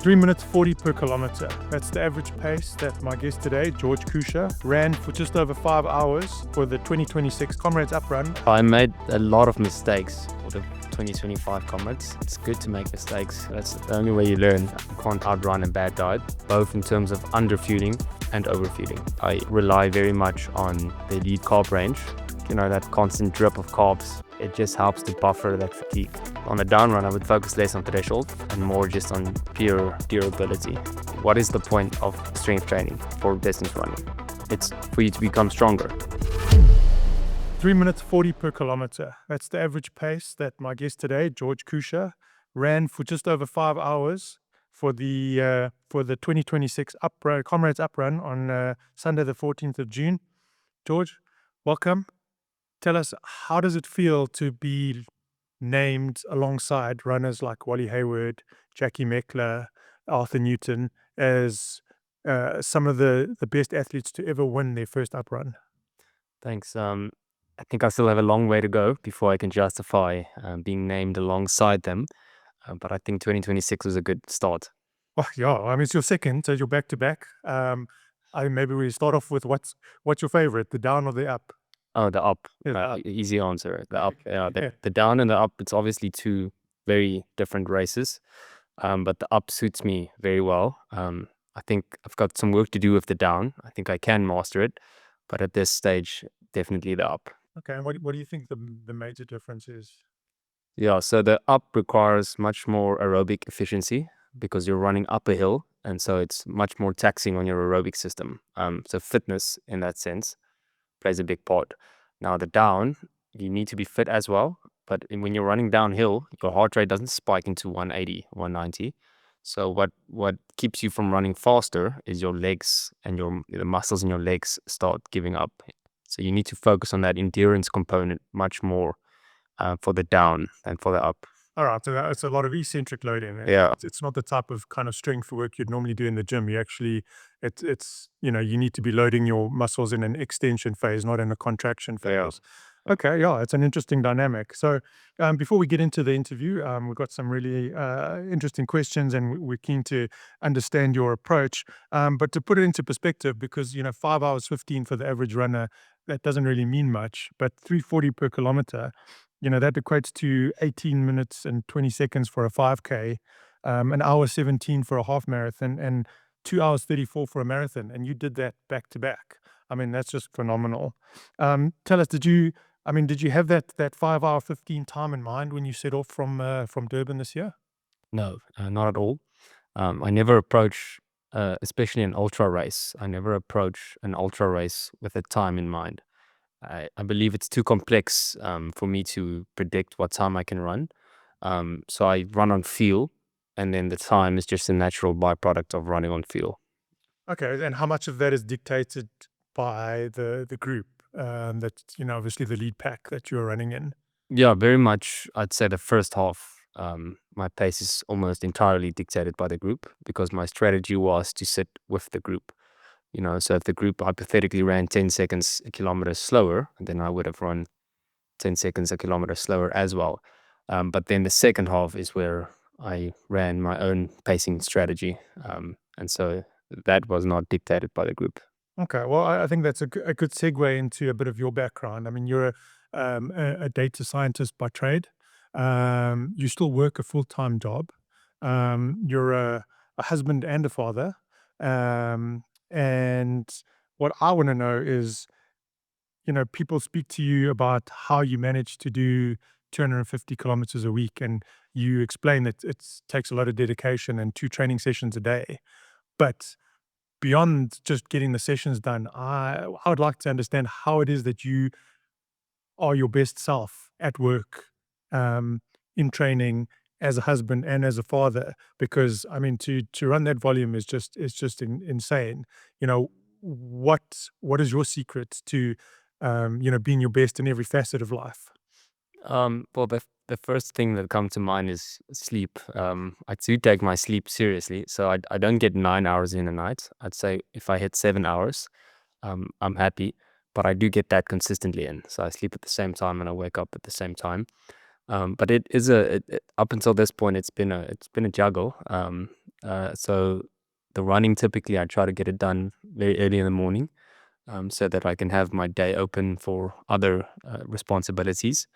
3 minutes 40 per kilometer. That's the average pace that my guest today, George Kusche, ran for just over 5 hours for the 2026 Comrades Up Run. I made a lot of mistakes for the 2025 Comrades. It's good to make mistakes. That's the only way you learn. You can't outrun a bad diet, both in terms of underfueling and overfueling. I rely very much on the elite carb range. You know, that constant drip of carbs, it just helps to buffer that fatigue. On a down run, I would focus less on threshold and more just on pure durability. What is the point of strength training for distance running? It's for you to become stronger. 3 minutes 40 per kilometer. That's the average pace that my guest today, George Kusche, ran for just over 5 hours for the 2026 Comrades Up Run on Sunday the 14th of June. George, welcome. Tell us, how does it feel to be named alongside runners like Wally Hayward, Jackie Meckler, Arthur Newton as some of the best athletes to ever win their first up run? Thanks. I think I still have a long way to go before I can justify being named alongside them. But I think 2026 was a good start. Oh, yeah, I mean, it's your second, so you're back to back. Maybe we start off with what's your favorite, the down or the up? Oh, the up. Yeah. Easy answer. The up. Yeah. The down and the up, it's obviously two very different races. But the up suits me very well. I think I've got some work to do with the down. I think I can master it. But at this stage, definitely the up. Okay, and what do you think the major difference is? Yeah, so the up requires much more aerobic efficiency because you're running up a hill. And so it's much more taxing on your aerobic system. So fitness in that sense plays a big part. Now the down, you need to be fit as well. But when you're running downhill, your heart rate doesn't spike into 180, 190. So what keeps you from running faster is your legs and the muscles in your legs start giving up. So you need to focus on that endurance component much more for the down than for the up. All right, so it's a lot of eccentric loading. Yeah. It's not the type of kind of strength work you'd normally do in the gym. You actually, it's you need to be loading your muscles in an extension phase, not in a contraction phase. Yeah. Okay, yeah, it's an interesting dynamic. So before we get into the interview, we've got some really interesting questions and we're keen to understand your approach. But to put it into perspective, because 5 hours 15 for the average runner, that doesn't really mean much, but 340 per kilometer, that equates to 18 minutes and 20 seconds for a 5K, an hour 17 for a half marathon, and 2 hours 34 for a marathon. And you did that back to back. I mean, that's just phenomenal. Tell us, did you have that 5 hour 15 time in mind when you set off from Durban this year? No, not at all. I never approach, especially an ultra race, I never approach an ultra race with a time in mind. I believe it's too complex for me to predict what time I can run. So I run on feel, and then the time is just a natural byproduct of running on feel. Okay, and how much of that is dictated by the group that, obviously the lead pack that you're running in? Yeah, very much. I'd say the first half, my pace is almost entirely dictated by the group because my strategy was to sit with the group. So if the group hypothetically ran 10 seconds a kilometer slower, then I would have run 10 seconds a kilometer slower as well. But then the second half is where I ran my own pacing strategy. And so that was not dictated by the group. Okay, well, I think that's a good segue into a bit of your background. I mean, you're a data scientist by trade. You still work a full-time job. You're a husband and a father. And what I want to know is, people speak to you about how you manage to do 250 kilometers a week, and you explain that it takes a lot of dedication and 2 training sessions a day. But beyond just getting the sessions done, I would like to understand how it is that you are your best self at work, in training, as a husband and as a father. Because I mean, to run that volume is just insane. What is your secret to being your best in every facet of life? Well, the first thing that comes to mind is sleep. I do take my sleep seriously, so I don't get 9 hours in a night. I'd say if I hit 7 hours, I'm happy, but I do get that consistently in. So I sleep at the same time and I wake up at the same time. But it is up until this point, it's been a juggle. So the running, typically I try to get it done very early in the morning, so that I can have my day open for other responsibilities.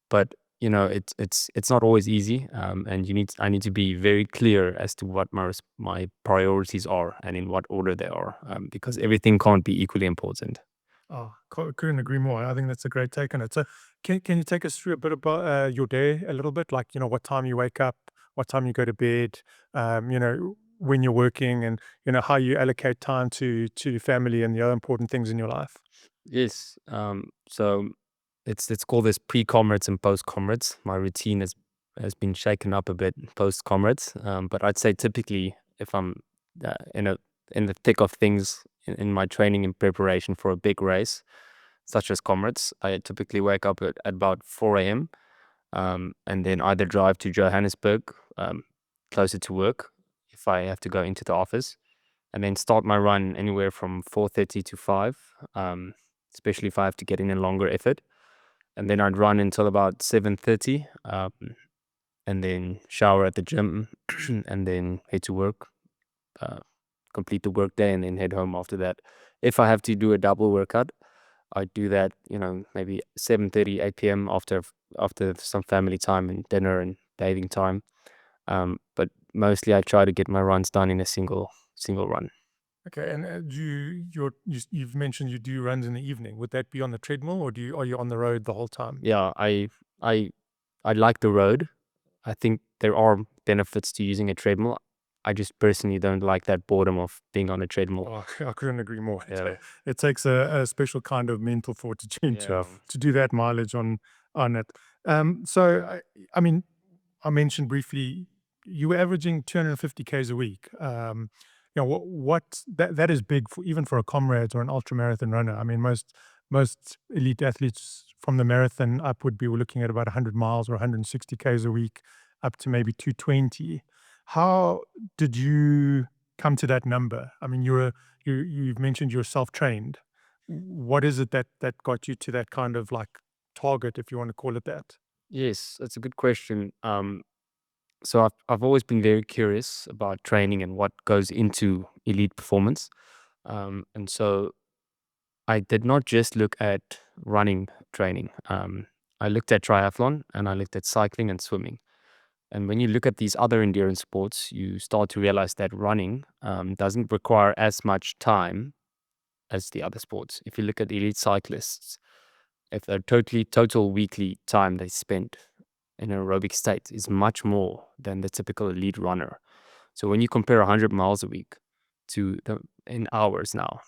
But it's not always easy, and I need to be very clear as to what my priorities are and in what order they are, because everything can't be equally important. Oh, couldn't agree more. I think that's a great take on it. So, can you take us through a bit about your day a little bit? Like, what time you wake up, what time you go to bed, when you're working, and how you allocate time to family and the other important things in your life. Yes. So let's call this pre-Comrades and post-Comrades. My routine has been shaken up a bit post-Comrades, but I'd say typically if I'm in the thick of things in my training and preparation for a big race, such as Comrades, I typically wake up at about 4 a.m. And then either drive to Johannesburg, closer to work, if I have to go into the office, and then start my run anywhere from 4:30 to 5, especially if I have to get in a longer effort. And then I'd run until about 7:30, and then shower at the gym, and then head to work, uh, complete the work day, and then head home after that. If I have to do a double workout, I do that, maybe 7:30, 8 p.m. after some family time and dinner and bathing time. But mostly I try to get my runs done in a single run. Okay, and you've mentioned you do runs in the evening. Would that be on the treadmill, or are you on the road the whole time? Yeah, I I like the road. I think there are benefits to using a treadmill. I just personally don't like that boredom of being on a treadmill. Oh, I couldn't agree more. Yeah. It takes a special kind of mental fortitude to Yeah. to do that mileage on it. So I mean, I mentioned briefly you were averaging 250 k's a week. What that is big for even for a Comrades or an ultramarathon runner. I mean, most elite athletes from the marathon up would be looking at about 100 miles or 160 k's a week, up to maybe 220. How did you come to that number? I mean, you've mentioned you're self-trained. What is it that got you to that kind of like target, if you want to call it that? Yes, that's a good question. So I've always been very curious about training and what goes into elite performance. And so I did not just look at running training. I looked at triathlon and I looked at cycling and swimming. And when you look at these other endurance sports, you start to realize that running doesn't require as much time as the other sports. If you look at elite cyclists, if their total weekly time they spend in an aerobic state is much more than the typical elite runner. So when you compare 100 miles a week to the in hours now,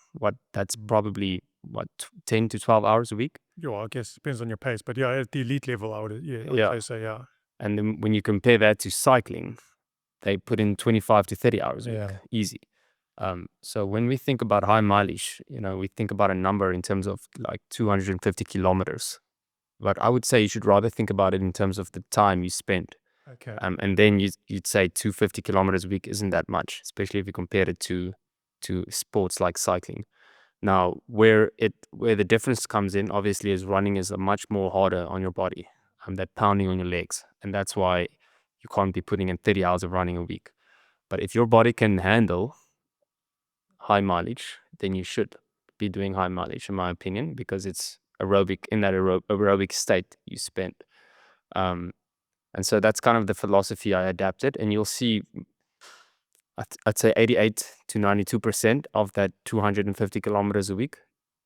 that's probably 10 to 12 hours a week. Yeah, I guess it depends on your pace, but yeah, at the elite level, I'd Yeah. say so. Yeah, And then when you compare that to cycling, they put in 25 to 30 hours a week, yeah. easy. So when we think about high mileage, we think about a number in terms of like 250 kilometers. But I would say you should rather think about it in terms of the time you spend. Okay. And then you'd say 250 kilometers a week isn't that much, especially if you compare it to sports like cycling. Now, where the difference comes in, obviously, is running is a much more harder on your body, that pounding on your legs, and that's why you can't be putting in 30 hours of running a week. But if your body can handle high mileage, then you should be doing high mileage, in my opinion, because it's aerobic in that aerobic state you spend. Um, and so that's kind of the philosophy I adapted, and you'll see I'd say 88 to 92% of that 250 kilometers a week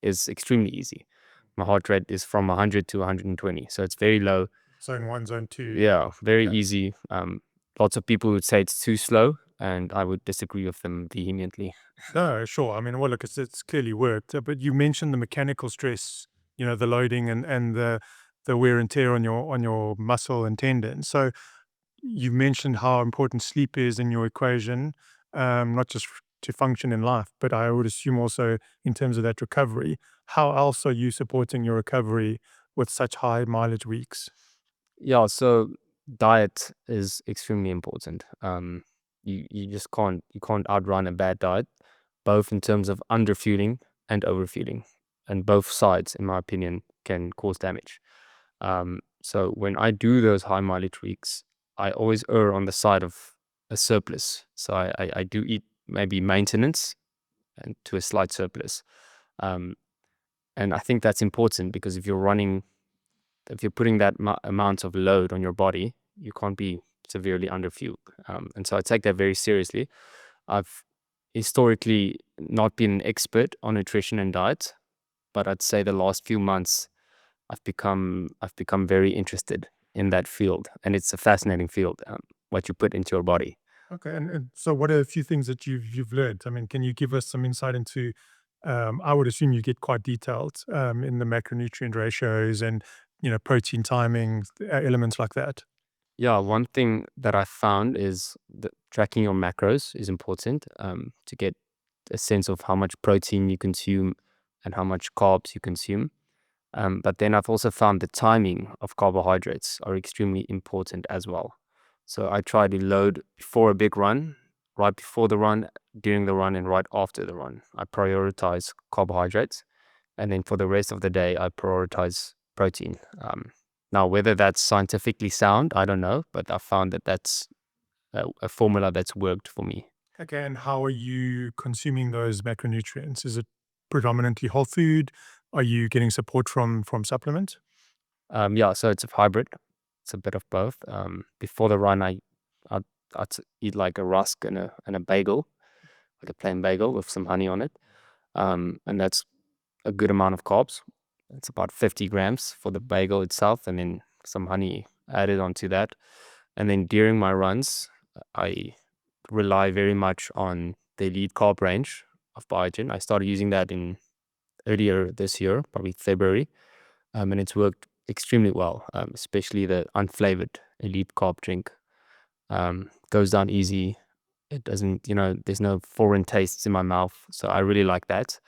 is extremely easy. My heart rate is from 100 to 120, so it's very low. Zone one, zone two. Yeah, very Okay. easy. Lots of people would say it's too slow, and I would disagree with them vehemently. No, sure. I mean, well, look, it's clearly worked. But you mentioned the mechanical stress, the loading and the wear and tear on your muscle and tendons. So you mentioned how important sleep is in your equation, not just to function in life, but I would assume also in terms of that recovery. How else are you supporting your recovery with such high mileage weeks? Yeah, so diet is extremely important. You just can't outrun a bad diet, both in terms of underfueling and overfueling, and both sides, in my opinion, can cause damage. So when I do those high mileage weeks, I always err on the side of a surplus. So I do eat maybe maintenance and to a slight surplus. Um, and I think that's important because if you're putting that amount of load on your body, you can't be severely underfueled. And so I take that very seriously. I've historically not been an expert on nutrition and diet, but I'd say the last few months I've become very interested in that field, and it's a fascinating field. What you put into your body. Okay, and so what are a few things that you've learned? I mean, can you give us some insight into? I would assume you get quite detailed in the macronutrient ratios and protein timings, elements like that. Yeah, one thing that I found is that tracking your macros is important to get a sense of how much protein you consume and how much carbs you consume. But then I've also found the timing of carbohydrates are extremely important as well. So I try to load before a big run, right before the run, during the run, and right after the run. I prioritize carbohydrates. And then for the rest of the day, I prioritize protein. Now, whether that's scientifically sound, I don't know, but I found that that's a formula that's worked for me. Okay, and how are you consuming those macronutrients? Is it predominantly whole food? Are you getting support from supplement? Yeah, so it's a hybrid. It's a bit of both. Before the run, I'd, I'd eat like a rusk and a bagel, like a plain bagel with some honey on it. And that's a good amount of carbs. It's about 50 grams for the bagel itself, and then some honey added onto that. And then during my runs, I rely very much on the elite carb range of Biogen. I started using that in earlier this year, probably February, and it's worked extremely well, especially the unflavored elite carb drink. Goes down easy. It doesn't, there's no foreign tastes in my mouth, so I really like that.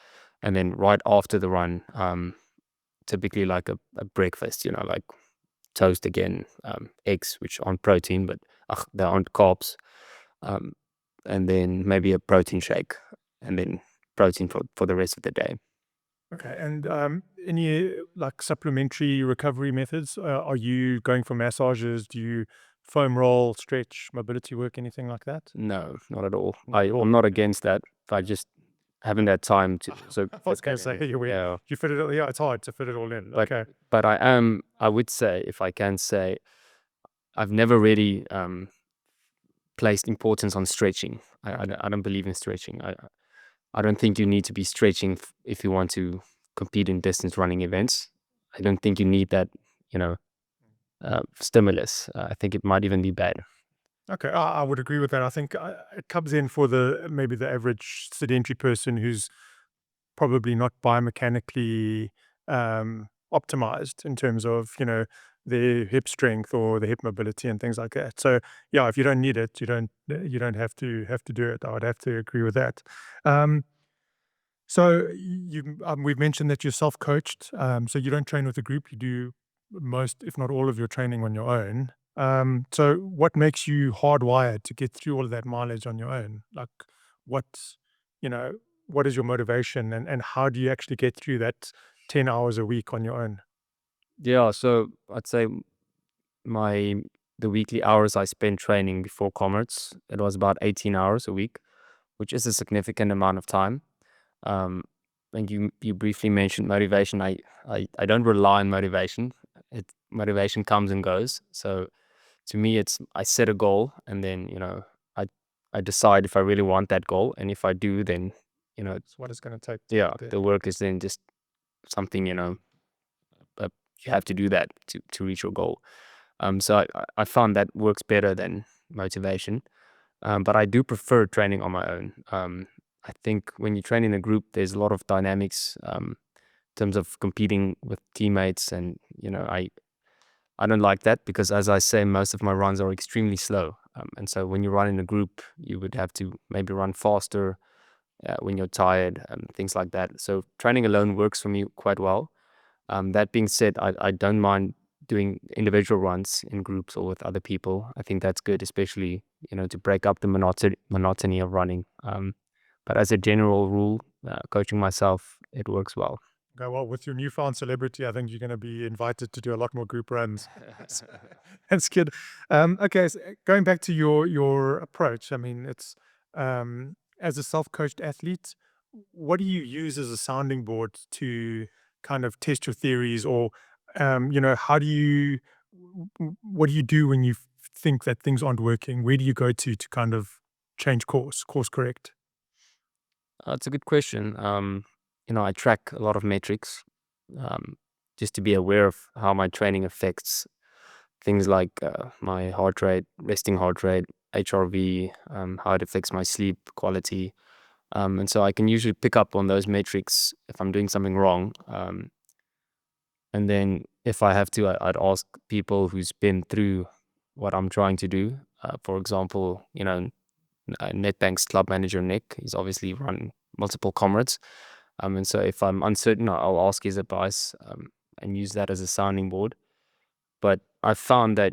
And then right after the run, typically like a breakfast, like toast again, eggs, which aren't protein, but they aren't carbs. Um, and then maybe a protein shake, and then protein for the rest of the day. Okay, and any like supplementary recovery methods? Are you going for massages? Do you foam roll, stretch, mobility work, anything like that? No, not at all. Not at all. I'm not against that. I just haven't had time to so I was going to say, yeah. you fit it. Yeah, it's hard to fit it all in. But Okay. but I would say, if I can say, I've never really placed importance on stretching. I don't believe in stretching. I don't think you need to be stretching if you want to compete in distance running events. I don't think you need that, you know, stimulus. I think it might even be bad. Okay, I would agree with that. I think it comes in for the maybe the average sedentary person who's probably not biomechanically optimized in terms of their hip strength or the hip mobility and things like that. So yeah, if you don't need it, you don't have to do it. I would have to agree with that. Um, so we've mentioned that you're self-coached. So you don't train with a group. You do most, if not all, of your training on your own. So what makes you hardwired to get through all of that mileage on your own? Like, what you know, what is your motivation, and how do you actually get through that 10 hours a week on your own? Yeah, so I'd say my the weekly hours I spent training before Comrades, it was about 18 hours a week, which is a significant amount of time. Um, and you briefly mentioned motivation. I don't rely on motivation. Motivation comes and goes. So to me, it's I set a goal, and then I I decide if I really want that goal, and if I do, then you know It's what it's going to take to yeah, get there. the work is then just something you have to do that to reach your goal. So I found that works better than motivation. But I do prefer training on my own. I think when you train in a group, there's a lot of dynamics in terms of competing with teammates, and I don't like that because, as I say, most of my runs are extremely slow. And so when you run in a group, you would have to maybe run faster when you're tired and things like that. So training alone works for me quite well. That being said, I don't mind doing individual runs in groups or with other people. I think that's good, especially, to break up the monotony of running. But as a general rule, coaching myself, it works well. Okay, well, with your newfound celebrity, I think you're going to be invited to do a lot more group runs. So, that's good. Okay, so going back to your approach, I mean, it's as a self-coached athlete, what do you use as a sounding board to kind of test your theories, or how do you, what do you do when you think that things aren't working? Where do you go to kind of change course correct? It's a good question. I track a lot of metrics, um, just to be aware of how my training affects things like my heart rate, resting heart rate, HRV, how it affects my sleep quality. And so I can usually pick up on those metrics if I'm doing something wrong. And then if I have to, I'd ask people who's been through what I'm trying to do. For example, Netbank's club manager, Nick, he's obviously run multiple comrades. And so if I'm uncertain, I'll ask his advice, and use that as a sounding board. But I found that,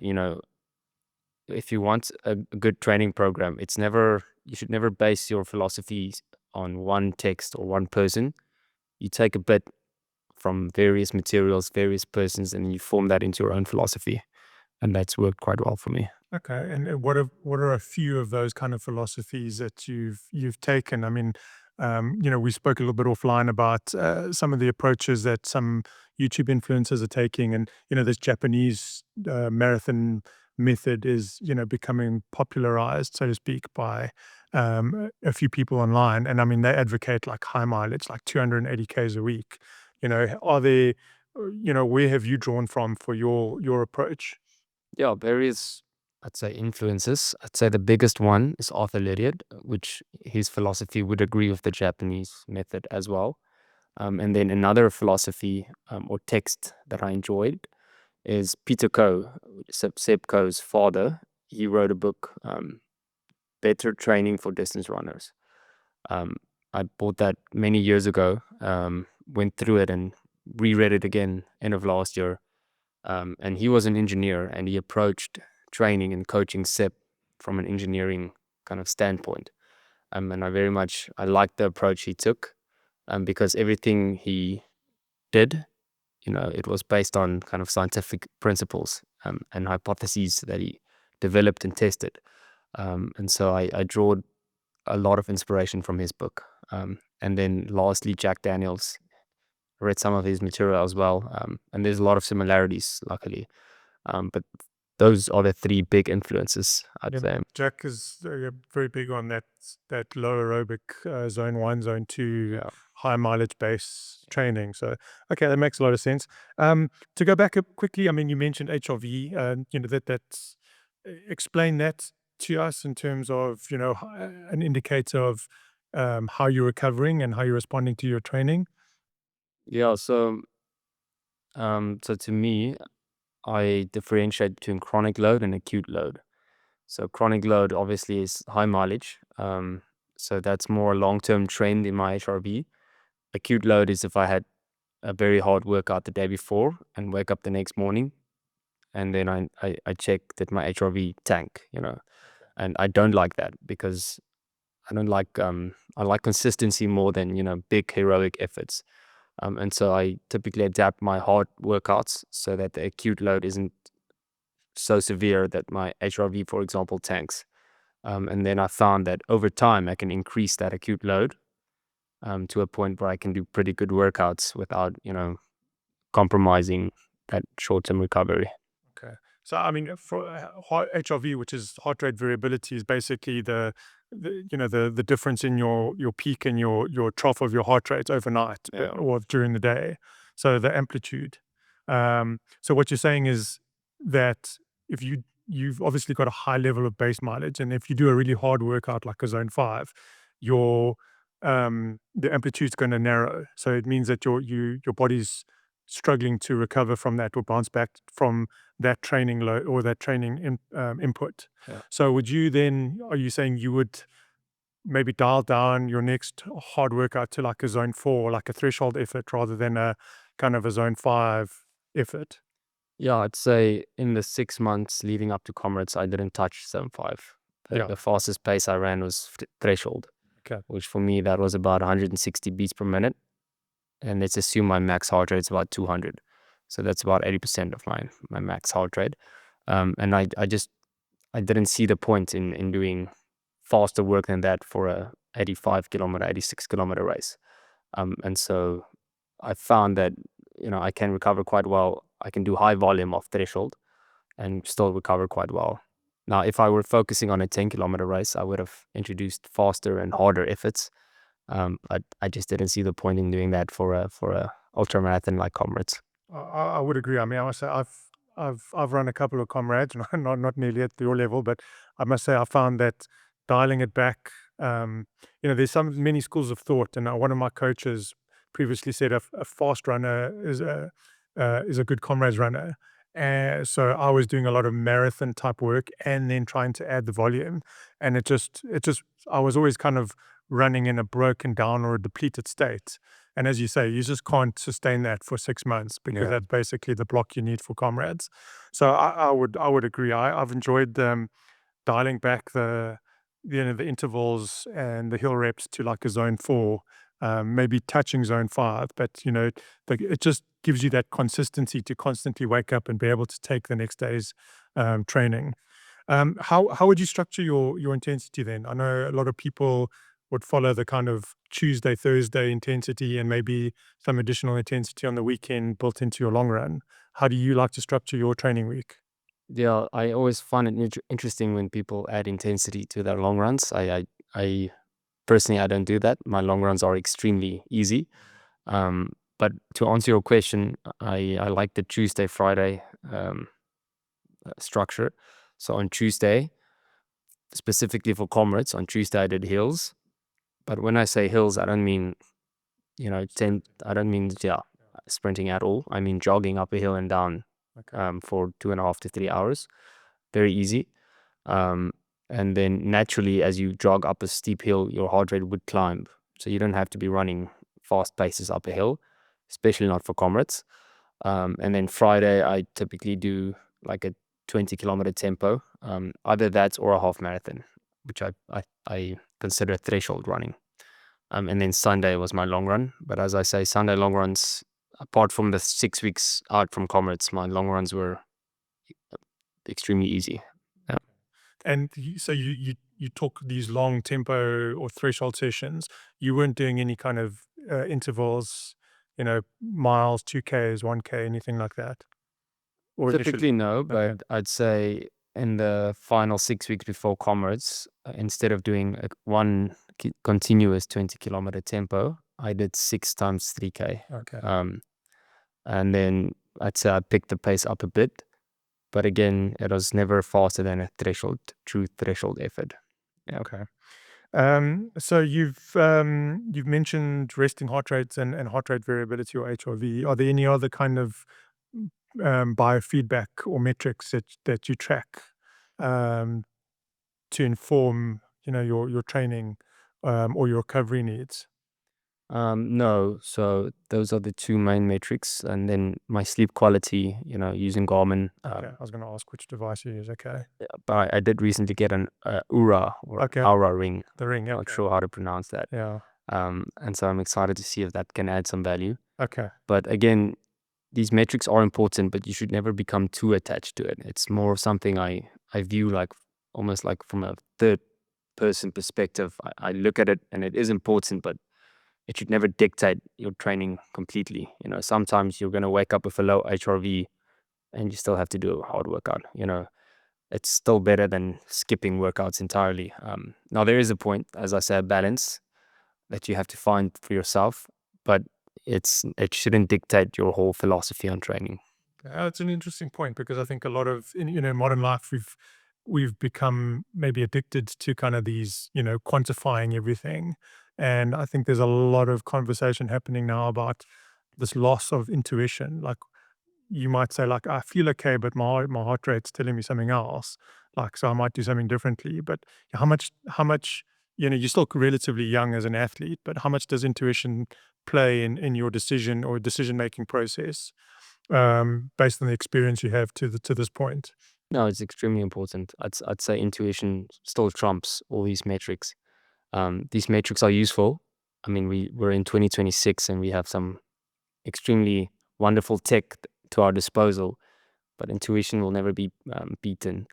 if you want a good training program, you should never base your philosophy on one text or one person. You take a bit from various materials, various persons, and you form that into your own philosophy. And that's worked quite well for me. Okay, and what are a few of those kind of philosophies that you've taken? I mean, we spoke a little bit offline about some of the approaches that some YouTube influencers are taking, and this Japanese marathon method is becoming popularized, so to speak, by a few people online, and I mean they advocate like high mileage, like 280 k's a week. Are there, where have you drawn from for your approach? Yeah, various, I'd say, influences. I'd say the biggest one is Arthur Lydiard, which his philosophy would agree with the Japanese method as well. And then another philosophy, or text that I enjoyed is Peter Coe, Seb Coe's father. He wrote a book, Better Training for Distance Runners. Um, I bought that many years ago, went through it and reread it again end of last year. And he was an engineer, and he approached training and coaching Seb from an engineering kind of standpoint. And I liked the approach he took, because everything he did, it was based on kind of scientific principles, and hypotheses that he developed and tested. And so I draw a lot of inspiration from his book. And then lastly, Jack Daniels. Read some of his material as well, and there's a lot of similarities, luckily. But those are the three big influences, I'd Yeah, say. Jack is very big on that low aerobic zone 1, zone 2, Yeah. high mileage base training. So, okay, that makes a lot of sense. To go back up quickly, I mean, you mentioned HRV. That's explain that to us in terms of an indicator of how you're recovering and how you're responding to your training. Yeah. So to me, I differentiate between chronic load and acute load. So chronic load obviously is high mileage. So that's more long-term trend in my HRV. Acute load is if I had a very hard workout the day before and wake up the next morning, and then I check that my HRV tank, and I don't like that, because I like consistency more than, big heroic efforts. And so I typically adapt my hard workouts so that the acute load isn't so severe that my HRV, for example, tanks. And then I found that over time I can increase that acute load, to a point where I can do pretty good workouts without, compromising that short-term recovery. Okay. So, I mean, for HRV, which is heart rate variability, is basically the difference in your peak and your trough of your heart rate overnight, Yeah. or during the day. So the amplitude. So what you're saying is that if you've obviously got a high level of base mileage, and if you do a really hard workout like a zone 5, your the amplitude's going to narrow. So it means that your body's struggling to recover from that, or bounce back from that training load or that training input. Yeah. So are you saying you would maybe dial down your next hard workout to like a zone 4, like a threshold effort, rather than a kind of a zone 5 effort? Yeah, I'd say in the 6 months leading up to Comrades, I didn't touch 7.5. Yeah. The fastest pace I ran was threshold, Okay. which for me, that was about 160 beats per minute. and let's assume my max heart rate is about 200. So that's about 80% of my max heart rate. And I didn't see the point in doing faster work than that for a 85 kilometer, 86 kilometer race. And so I found that, I can recover quite well. I can do high volume off threshold and still recover quite well. Now, if I were focusing on a 10-kilometer race, I would have introduced faster and harder efforts. But I just didn't see the point in doing that for a ultra marathon like Comrades. I would agree. I mean, I must say I've run a couple of Comrades, not nearly at your level, but I must say I found that dialing it back. There's many schools of thought, and one of my coaches previously said a fast runner is a good Comrades runner. So I was doing a lot of marathon type work, and then trying to add the volume, and it just I was always kind of running in a broken down or a depleted state. And as you say, you just can't sustain that for 6 months, because Yeah. that's basically the block you need for Comrades. So I would agree. I've enjoyed dialing back the intervals and the hill reps to like a zone 4, maybe touching zone 5, but it just gives you that consistency to constantly wake up and be able to take the next day's training. How would you structure your intensity then? I know a lot of people would follow the kind of Tuesday, Thursday intensity, and maybe some additional intensity on the weekend built into your long run. How do you like to structure your training week? Yeah, I always find it interesting when people add intensity to their long runs. I personally, I don't do that. My long runs are extremely easy. But to answer your question, I like the Tuesday, Friday structure. So on Tuesday, specifically for Comrades, on Tuesday I did hills. But when I say hills, I don't mean, 10, I don't mean, sprinting at all. I mean jogging up a hill and down Okay. for 2.5 to 3 hours. Very easy. And then naturally, as you jog up a steep hill, your heart rate would climb. So you don't have to be running fast paces up a hill, especially not for Comrades. And then Friday, I typically do like a 20-kilometer tempo, either that or a half marathon, which I consider threshold running. And then Sunday was my long run. But as I say, Sunday long runs, apart from the 6 weeks out from Comrades, my long runs were extremely easy. Yeah. And so you took these long tempo or threshold sessions. You weren't doing any kind of intervals, miles, 2Ks, 1K, anything like that, or initially. Typically, no, Okay. but I'd say in the final 6 weeks before Comrades, instead of doing one continuous 20-kilometer tempo, I did 6 times 3K. Okay. And then I'd say I picked the pace up a bit, but again, it was never faster than a true threshold effort. Yeah. Okay. So you've mentioned resting heart rates and heart rate variability, or HRV. Are there any other kind of biofeedback or metrics that you track um, to inform your training or your recovery needs? No, so those are the two main metrics, and then my sleep quality, using Garmin. Okay, I was going to ask which device you use. Okay. But I did recently get an Oura or Okay. Aura ring. The ring. Yeah. Not sure how to pronounce that. Yeah. And so I'm excited to see if that can add some value. Okay. But again, these metrics are important, but you should never become too attached to it. It's more something I view like almost like from a third person perspective. I look at it and it is important, but it should never dictate your training completely. Sometimes you're going to wake up with a low HRV and you still have to do a hard workout. It's still better than skipping workouts entirely. Now, there is a point, as I said, balance that you have to find for yourself, but it shouldn't dictate your whole philosophy on training. It's an interesting point, because I think a lot of in modern life we've become maybe addicted to kind of these quantifying everything, and I think there's a lot of conversation happening now about this loss of intuition. Like, you might say, like, I feel okay, but my heart rate's telling me something else. Like, so I might do something differently. But how much you're still relatively young as an athlete, but how much does intuition play in your decision or decision making process, based on the experience you have to this point? No, it's extremely important. I'd say intuition still trumps all these metrics. These metrics are useful. I mean, we're in 2026 and we have some extremely wonderful tech to our disposal, but intuition will never be beaten.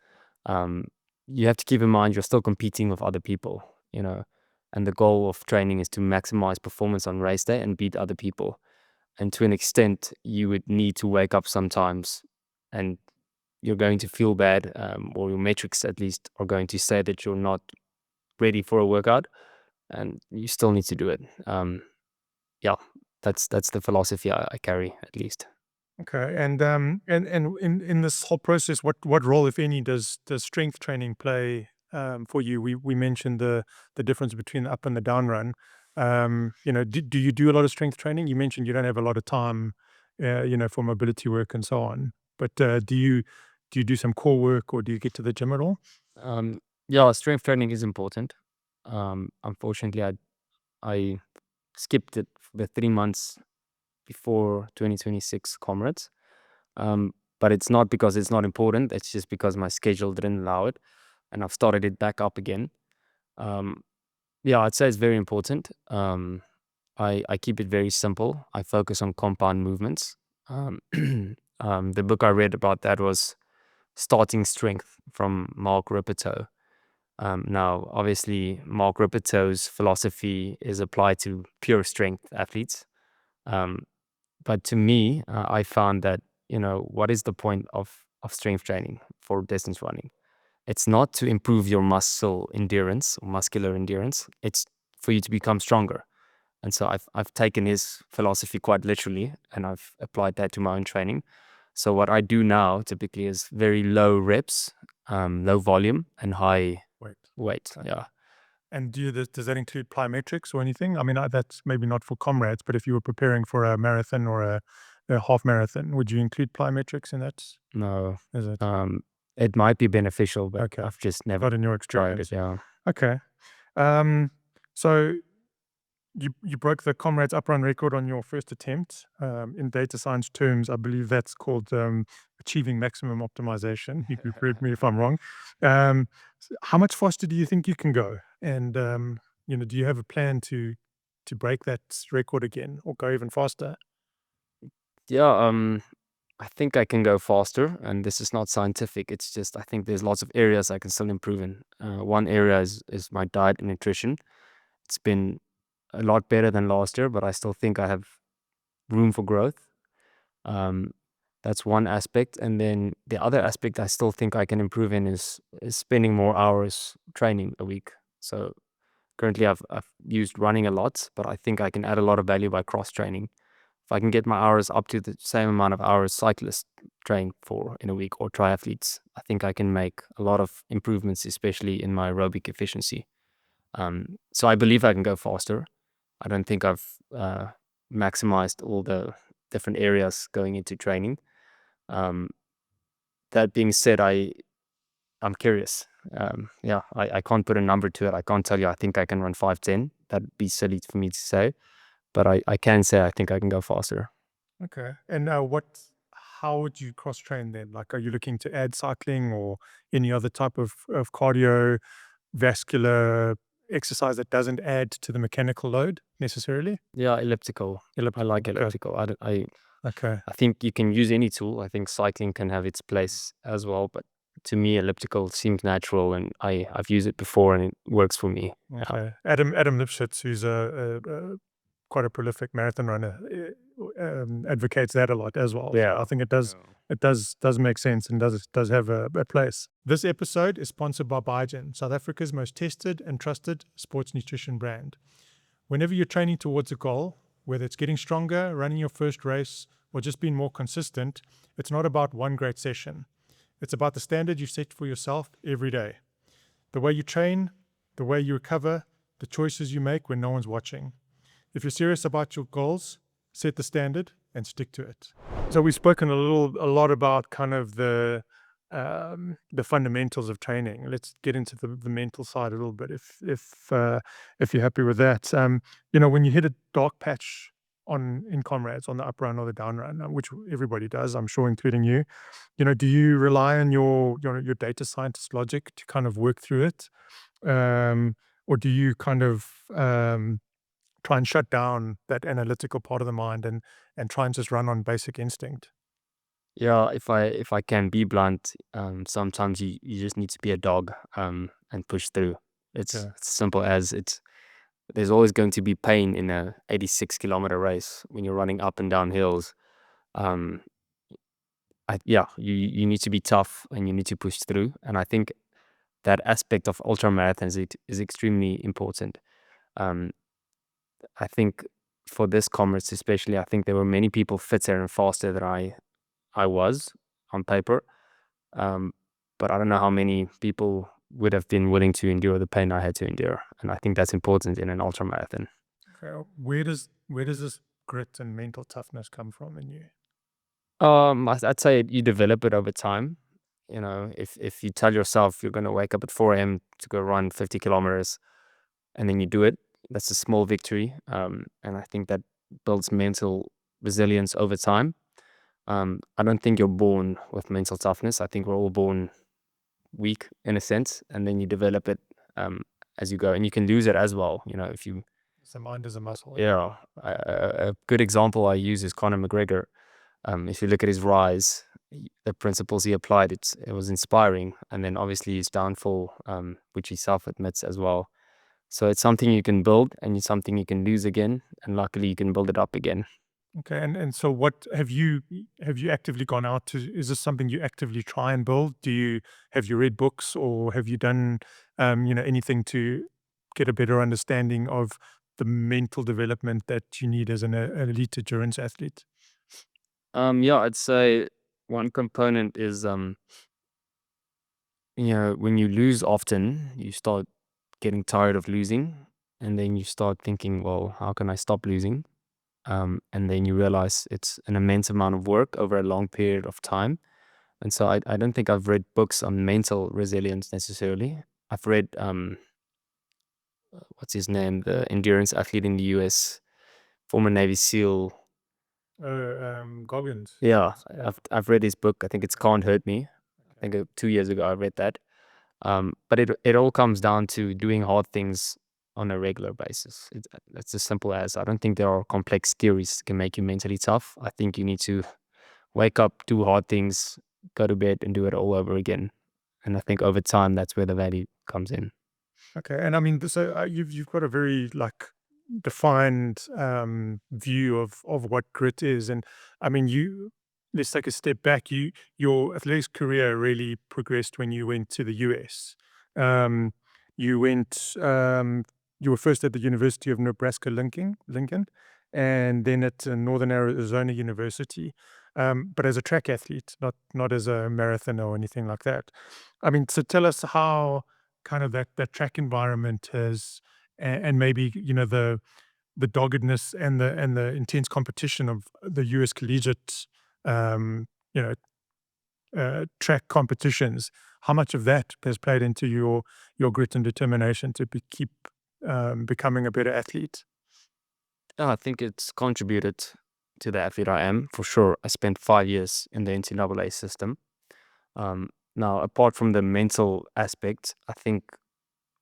Um, you have to keep in mind you're still competing with other people, and the goal of training is to maximize performance on race day and beat other people. And to an extent, you would need to wake up sometimes, and you're going to feel bad, or your metrics at least are going to say that you're not ready for a workout, and you still need to do it. Yeah, that's the philosophy I carry, at least. Okay, and in this whole process, what role, if any, does strength training play for you? We mentioned the difference between the up and the down run. Do you do a lot of strength training? You mentioned you don't have a lot of time, for mobility work and so on. But do you do some core work, or do you get to the gym at all? Yeah, strength training is important. Unfortunately, I skipped it for the 3 months before 2026 Comrades. But it's not because it's not important. It's just because my schedule didn't allow it, and I've started it back up again. Um, yeah, I'd say it's very important. I keep it very simple. I focus on compound movements. Um, the book I read about that was Starting Strength from Mark Rippertoe. Now, obviously, Mark Rippertoe's philosophy is applied to pure strength athletes. Um, but to me, I found that, what is the point of strength training for distance running? It's not to improve your muscle endurance or muscular endurance. It's for you to become stronger. And so I've taken his philosophy quite literally, and I've applied that to my own training. So what I do now typically is very low reps, low volume, and high Wait. weight. Okay. Yeah. And does that include plyometrics or anything? I mean, that's maybe not for Comrades, but if you were preparing for a marathon or a half marathon, would you include plyometrics in that? No. Is it It might be beneficial, but okay? I've just never Not in your tried it. experience. Yeah. Okay. Um, so you broke the Comrades Up Run record on your first attempt. In data science terms, I believe that's called achieving maximum optimization. You can correct me if I'm wrong. How much faster do you think you can go? And do you have a plan to break that record again or go even faster? Yeah. I think I can go faster, and this is not scientific. It's just I think there's lots of areas I can still improve in. One area is my diet and nutrition. It's been a lot better than last year, but I still think I have room for growth. Um, that's one aspect, and then the other aspect I still think I can improve in is spending more hours training a week. So currently I've used running a lot, but I think I can add a lot of value by cross training. If I can get my hours up to the same amount of hours cyclists train for in a week, or triathletes, I think I can make a lot of improvements, especially in my aerobic efficiency. So I believe I can go faster. I don't think I've maximized all the different areas going into training. Um, that being said, I'm curious. Yeah, I can't put a number to it. I can't tell you I think I can run 5:10. That'd be silly for me to say, but I can say I think I can go faster. Okay. And how would you cross train then? Like, are you looking to add cycling or any other type of cardiovascular exercise that doesn't add to the mechanical load necessarily? Yeah, elliptical. I like Okay. elliptical. I, don't- Okay. I think you can use any tool. I think cycling can have its place as well, but to me, elliptical seems natural, and I've used it before, and it works for me. Yeah. Okay. Adam Lipschitz, who's quite a prolific marathon runner, advocates that a lot as well. So Yeah. I think it does make sense and does have a place. This episode is sponsored by Biogen, South Africa's most tested and trusted sports nutrition brand. Whenever you're training towards a goal, whether it's getting stronger, running your first race, or just being more consistent, it's not about one great session. It's about the standard you set for yourself every day. The way you train, the way you recover, the choices you make when no one's watching. If you're serious about your goals, set the standard and stick to it. So we've spoken a lot about kind of the fundamentals of training. Let's get into the mental side a little bit, if you're happy with that. When you hit a dark patch in Comrades on the up run or the down run, which everybody does, I'm sure, including you. Do you rely on your data scientist logic to kind of work through it, or do you kind of try and shut down that analytical part of the mind and try and just run on basic instinct. Yeah, if I can be blunt, sometimes you just need to be a dog, and push through. Okay. It's simple as it's. There's always going to be pain in a 86-kilometer race when you're running up and down hills. Um, yeah, you need to be tough and you need to push through. And I think that aspect of ultra marathons is extremely important. Um, I think for this comrades especially, I think there were many people fitter and faster than I was on paper. Um, but I don't know how many people would have been willing to endure the pain I had to endure. And I think that's important in an ultra marathon. Okay. Where does this grit and mental toughness come from in you? I'd say you develop it over time. You know, if you tell yourself you're going to wake up at 4 a.m. to go run 50 kilometers and then you do it, that's a small victory. And I think that builds mental resilience over time. I don't think you're born with mental toughness. I think we're all born weak in a sense, and then you develop it um, as you go, and you can lose it as well. You know, if you, The mind is a muscle. Yeah. yeah, a good example I use is Conor McGregor. If you look at his rise, the principles he applied, it was inspiring, and then obviously his downfall, which he self admits as well. So it's something you can build, and it's something you can lose again, and luckily you can build it up again. Okay, and so what have you actively gone out to? Is this something you actively try and build? Have you read books or have you done anything to get a better understanding of the mental development that you need as an elite endurance athlete? Yeah, I'd say one component is when you lose often, you start getting tired of losing, and then you start thinking, well, how can I stop losing? And then you realize it's an immense amount of work over a long period of time. And so I don't think I've read books on mental resilience necessarily. I've read what's his name, the endurance athlete in the US, former Navy SEAL. Goggins. Yeah, Yeah. I've read his book. I think it's Can't Hurt Me. I think 2 years ago I read that. But it all comes down to doing hard things on a regular basis. It's as simple as I don't think there are complex theories that can make you mentally tough. I think you need to wake up, do hard things, go to bed, and do it all over again. And I think over time, that's where the value comes in. Okay, and I mean, so you've got a very like defined view of what grit is, and I mean, you let's take a step back. Your athletics career really progressed when you went to the US. Um, you went, you were first at the University of Nebraska Lincoln, and then at Northern Arizona University, but as a track athlete, not as a marathoner or anything like that. I mean, so tell us how kind of that track environment has and maybe the doggedness and the intense competition of the US collegiate um, you know track competitions, how much of that has played into your grit and determination to keep becoming a better athlete? Yeah, I think it's contributed to the athlete I am for sure. I spent 5 years in the NCAA system. Now, apart from the mental aspect, I think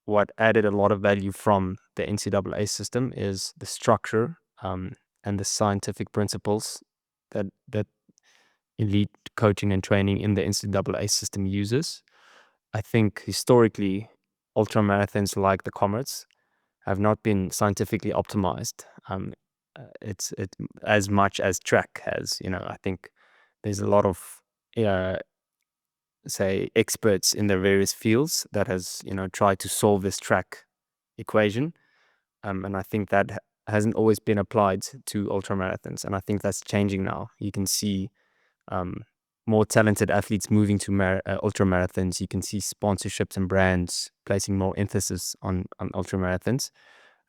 what added a lot of value from the NCAA system is the structure and the scientific principles that elite coaching and training in the NCAA system uses. I think historically, ultra marathons like the Comrades have not been scientifically optimized. It's as much as track has. You know, I think there's a lot of uh, say experts in their various fields that has tried to solve this track equation, and I think that hasn't always been applied to ultra marathons, and I think that's changing now. You can see um, more talented athletes moving to ultra marathons. You can see sponsorships and brands placing more emphasis on ultra marathons,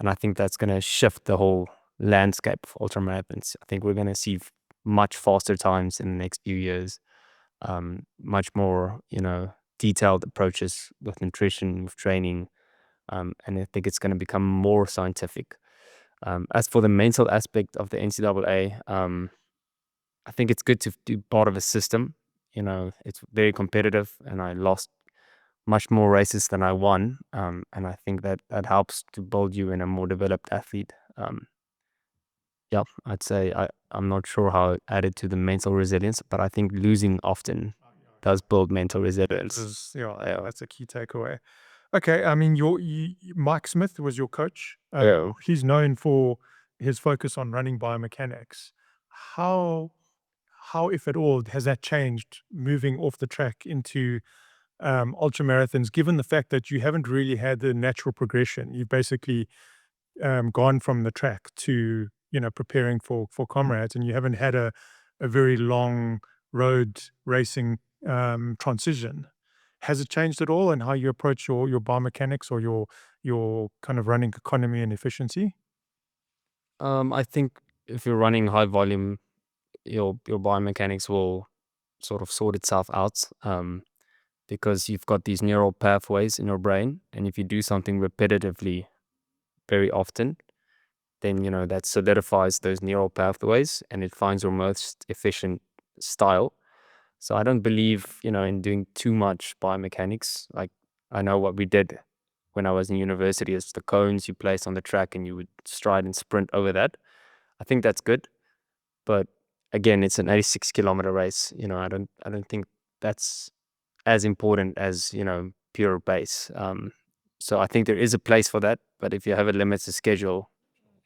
and I think that's going to shift the whole landscape of ultra marathons. I think we're going to see much faster times in the next few years, much more detailed approaches with nutrition, with training, and I think it's going to become more scientific. As for the mental aspect of the NCAA, I think it's good to do part of a system. You know, it's very competitive, and I lost much more races than I won. And I think that helps to build you in a more developed athlete. Yeah, I'd say I'm not sure how it added to the mental resilience, but I think losing often does build mental resilience. Yeah. That's a key takeaway. Okay, I mean, Mike Smith was your coach. Yeah. He's known for his focus on running biomechanics. How, how, if at all, has that changed moving off the track into ultra marathons? Given the fact that you haven't really had the natural progression, you've basically gone from the track to preparing for comrades, and you haven't had a very long road racing transition. Has it changed at all in how you approach your biomechanics or your kind of running economy and efficiency? I think if you're running high volume, your biomechanics will sort of sort itself out, because you've got these neural pathways in your brain, and if you do something repetitively very often, then that solidifies those neural pathways and it finds your most efficient style. So I don't believe in doing too much biomechanics. Like, I know what we did when I was in university is the cones you place on the track and you would stride and sprint over that. I think that's good, but again, it's an 86-kilometer race. I don't think that's as important as pure base. So I think there is a place for that, but if you have a limited schedule,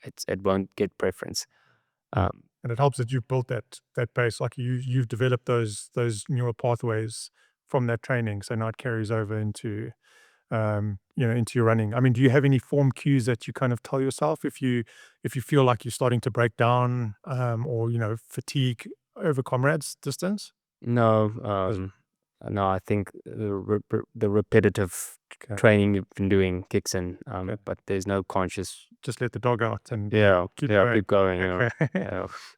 it won't get preference. Um, And it helps that you've built that base, like you've developed those neural pathways from that training, so now it carries over into your running. I mean, do you have any form cues that you kind of tell yourself if you feel like you're starting to break down, or fatigue over comrades distance? no, no, I think the repetitive Okay, training you've been doing kicks in, okay. but there's no conscious. Just let the dog out and Yeah, keep yeah, going. keep going. Okay.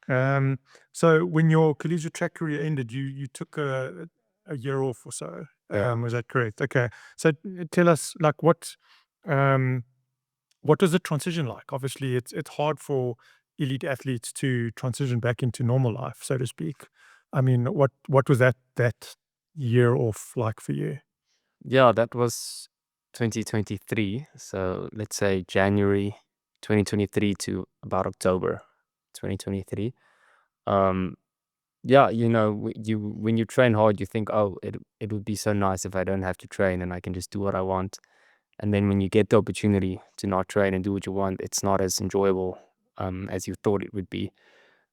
Yeah. So when your collegiate track career ended, you took a year off or so. Yeah. Was that correct? Okay. So tell us, like, what was the transition like? Obviously, it's hard for elite athletes to transition back into normal life, so to speak. I mean, what was that year off like for you? Yeah, that was 2023. So let's say January 2023 to about October 2023. Um, yeah, when you train hard, you think, oh, it would be so nice if I don't have to train and I can just do what I want. And then when you get the opportunity to not train and do what you want, it's not as enjoyable as you thought it would be.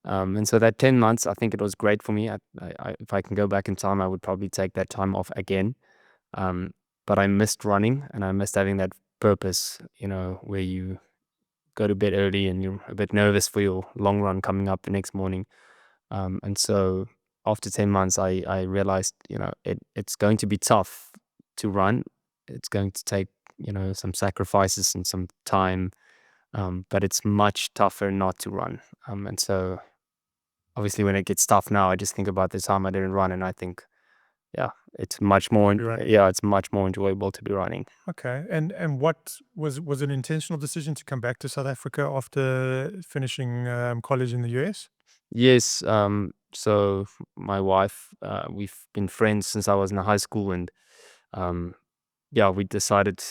And so that 10 months, I think it was great for me. If I can go back in time, I would probably take that time off again. Um, but I missed running and I missed having that purpose, where you go to bed early and you're a bit nervous for your long run coming up the next morning. And so after 10 months, I realized, it's going to be tough to run. It's going to take, some sacrifices and some time, but it's much tougher not to run. And so obviously when it gets tough now, I just think about the time I didn't run and I think, yeah, You're right. it's much more enjoyable to be running. Okay. And what was an intentional decision to come back to South Africa after finishing college in the US? Yes. So my wife, we've been friends since I was in high school, and um, yeah, we decided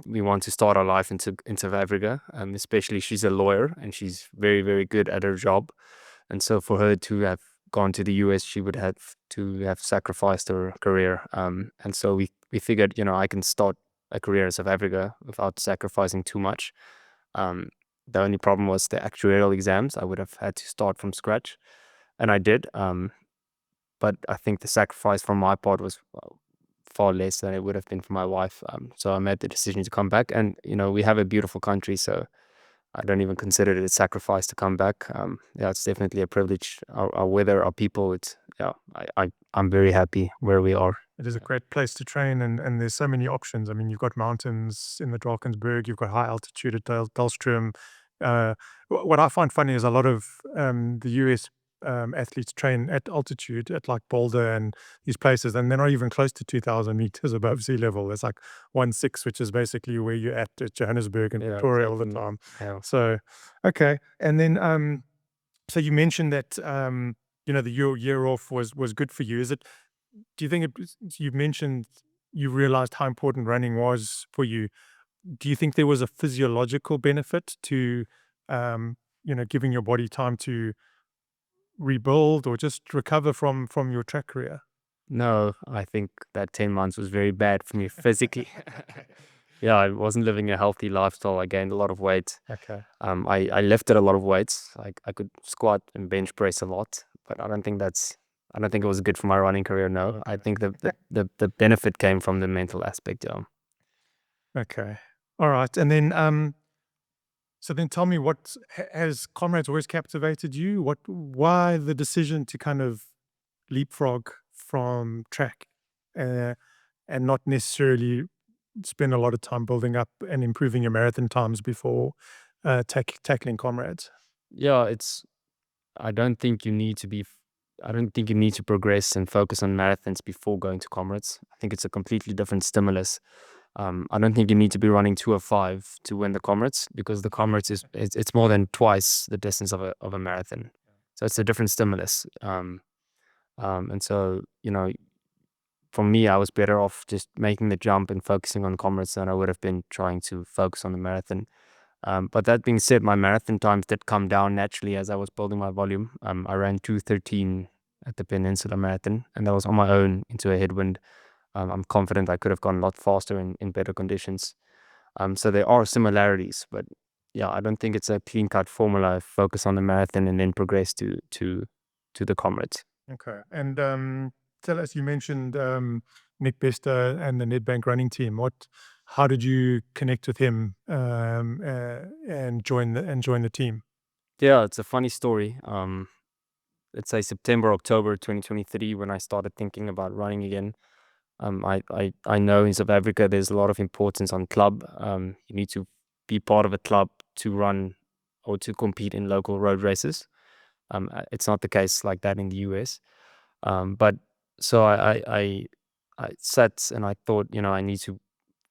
we want to start our life in South Africa. Especially she's a lawyer and she's very, very good at her job. And so for her to have gone to the US, she would have to have sacrificed her career. And so we figured, I can start a career in South Africa without sacrificing too much. Um, the only problem was the actuarial exams. I would have had to start from scratch, and I did. But I think the sacrifice from my part was far less than it would have been for my wife. So I made the decision to come back, and we have a beautiful country, so I don't even consider it a sacrifice to come back. Yeah, it's definitely a privilege. Our weather, our people. It's yeah. I'm very happy where we are. It is a great place to train, and there's so many options. I mean, you've got mountains in the Drakensberg, you've got high altitude at Dahlstrom. What I find funny is a lot of the US athletes train at altitude at like Boulder and these places, and they're not even close to 2,000 meters above sea level. It's like 1.6, which is basically where you're at Johannesburg and Yeah, Victoria all the exactly. time. Yeah. So, okay. And then, so you mentioned that, the year off was good for you. Do you think you mentioned you realized how important running was for you. Do you think there was a physiological benefit to giving your body time to rebuild or just recover from your track career? No, I think that 10 months was very bad for me physically. Yeah, I wasn't living a healthy lifestyle. I gained a lot of weight. Okay. I lifted a lot of weights. I could squat and bench press a lot, but I don't think it was good for my running career. No, I Okay. think the benefit came from the mental aspect. Yeah. Okay. All right. And then, so then tell me, what has Comrades always captivated you? Why the decision to kind of leapfrog from track, uh, and not necessarily spend a lot of time building up and improving your marathon times before tackling Comrades? Yeah, I don't think you need to be. I don't think you need to progress and focus on marathons before going to Comrades. I think it's a completely different stimulus. I don't think you need to be running 2:05 to win the Comrades, because the Comrades it's more than twice the distance of a marathon. So it's a different stimulus. And so, for me, I was better off just making the jump and focusing on Comrades than I would have been trying to focus on the marathon. But that being said, my marathon times did come down naturally as I was building my volume. I ran 2:13 at the Peninsula Marathon, and that was on my own into a headwind. I'm confident I could have gone a lot faster in better conditions. So there are similarities, but yeah, I don't think it's a clean cut formula. Focus on the marathon and then progress to the Comrades. Okay. And tell us, you mentioned Nick Bester and the Nedbank running team. How did you connect with him, and join the team? Yeah, it's a funny story. Let's say September, October 2023, when I started thinking about running again. I know in South Africa there's a lot of importance on club. You need to be part of a club to run or to compete in local road races. It's not the case like that in the US. But so I sat and I thought, I need to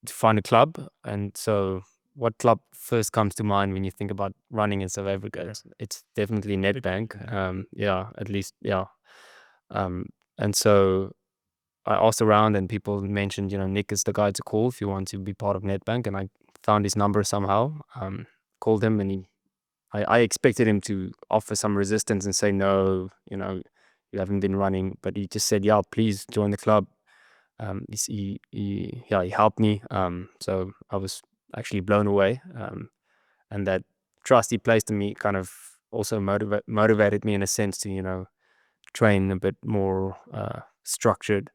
find a club. And so, what club first comes to mind when you think about running in South Africa? Yeah. It's definitely Nedbank. Nedbank. Yeah, at least, yeah. Um, and so I asked around, and people mentioned, Nick is the guy to call if you want to be part of Nedbank. And I found his number somehow. Called him, and I expected him to offer some resistance and say no. You haven't been running, but he just said, "Yeah, please join the club." Yeah, he helped me. So I was actually blown away. And that trust he placed in me kind of also motivated me in a sense to, train a bit more structured.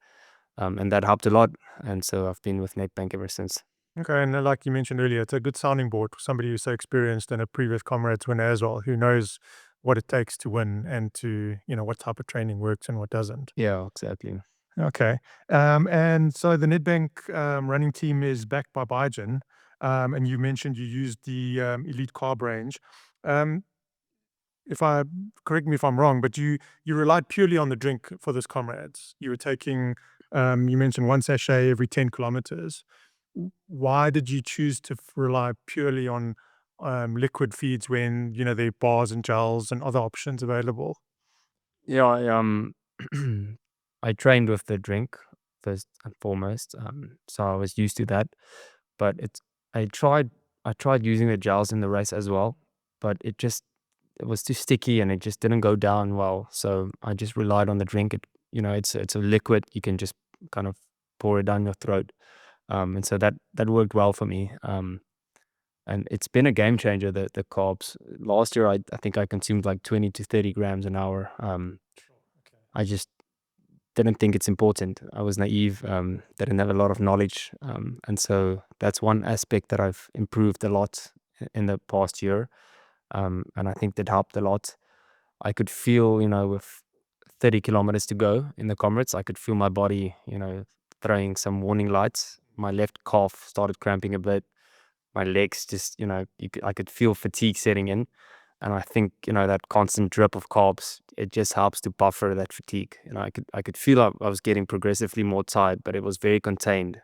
And that helped a lot. And so I've been with Nedbank ever since. Okay, and like you mentioned earlier, it's a good sounding board for somebody who's so experienced and a previous Comrades winner as well, who knows what it takes to win and to, what type of training works and what doesn't. Yeah, exactly. Okay. And so the Nedbank running team is backed by Biogen. And you mentioned you used the Elite Carb range. Um, if I Correct me if I'm wrong, but you relied purely on the drink for this Comrades. You were taking, you mentioned one sachet every 10 kilometers. Why did you choose to rely purely on liquid feeds when there are bars and gels and other options available? Yeah, I trained with the drink first and foremost. So I was used to that. But I tried I tried using the gels in the race as well, but it was too sticky and it just didn't go down well. So I just relied on the drink. It's a liquid. You can just kind of pour it down your throat. And so that worked well for me. And it's been a game changer, the carbs. Last year I think I consumed like 20 to 30 grams an hour. Sure. Okay. I just didn't think it's important. I was naive, didn't have a lot of knowledge. And so that's one aspect that I've improved a lot in the past year. And I think that helped a lot. I could feel, with 30 kilometers to go in the Comrades, I could feel my body, throwing some warning lights. My left calf started cramping a bit. My legs just, I could feel fatigue setting in. And I think, that constant drip of carbs, it just helps to buffer that fatigue. I could feel I was getting progressively more tired, but it was very contained.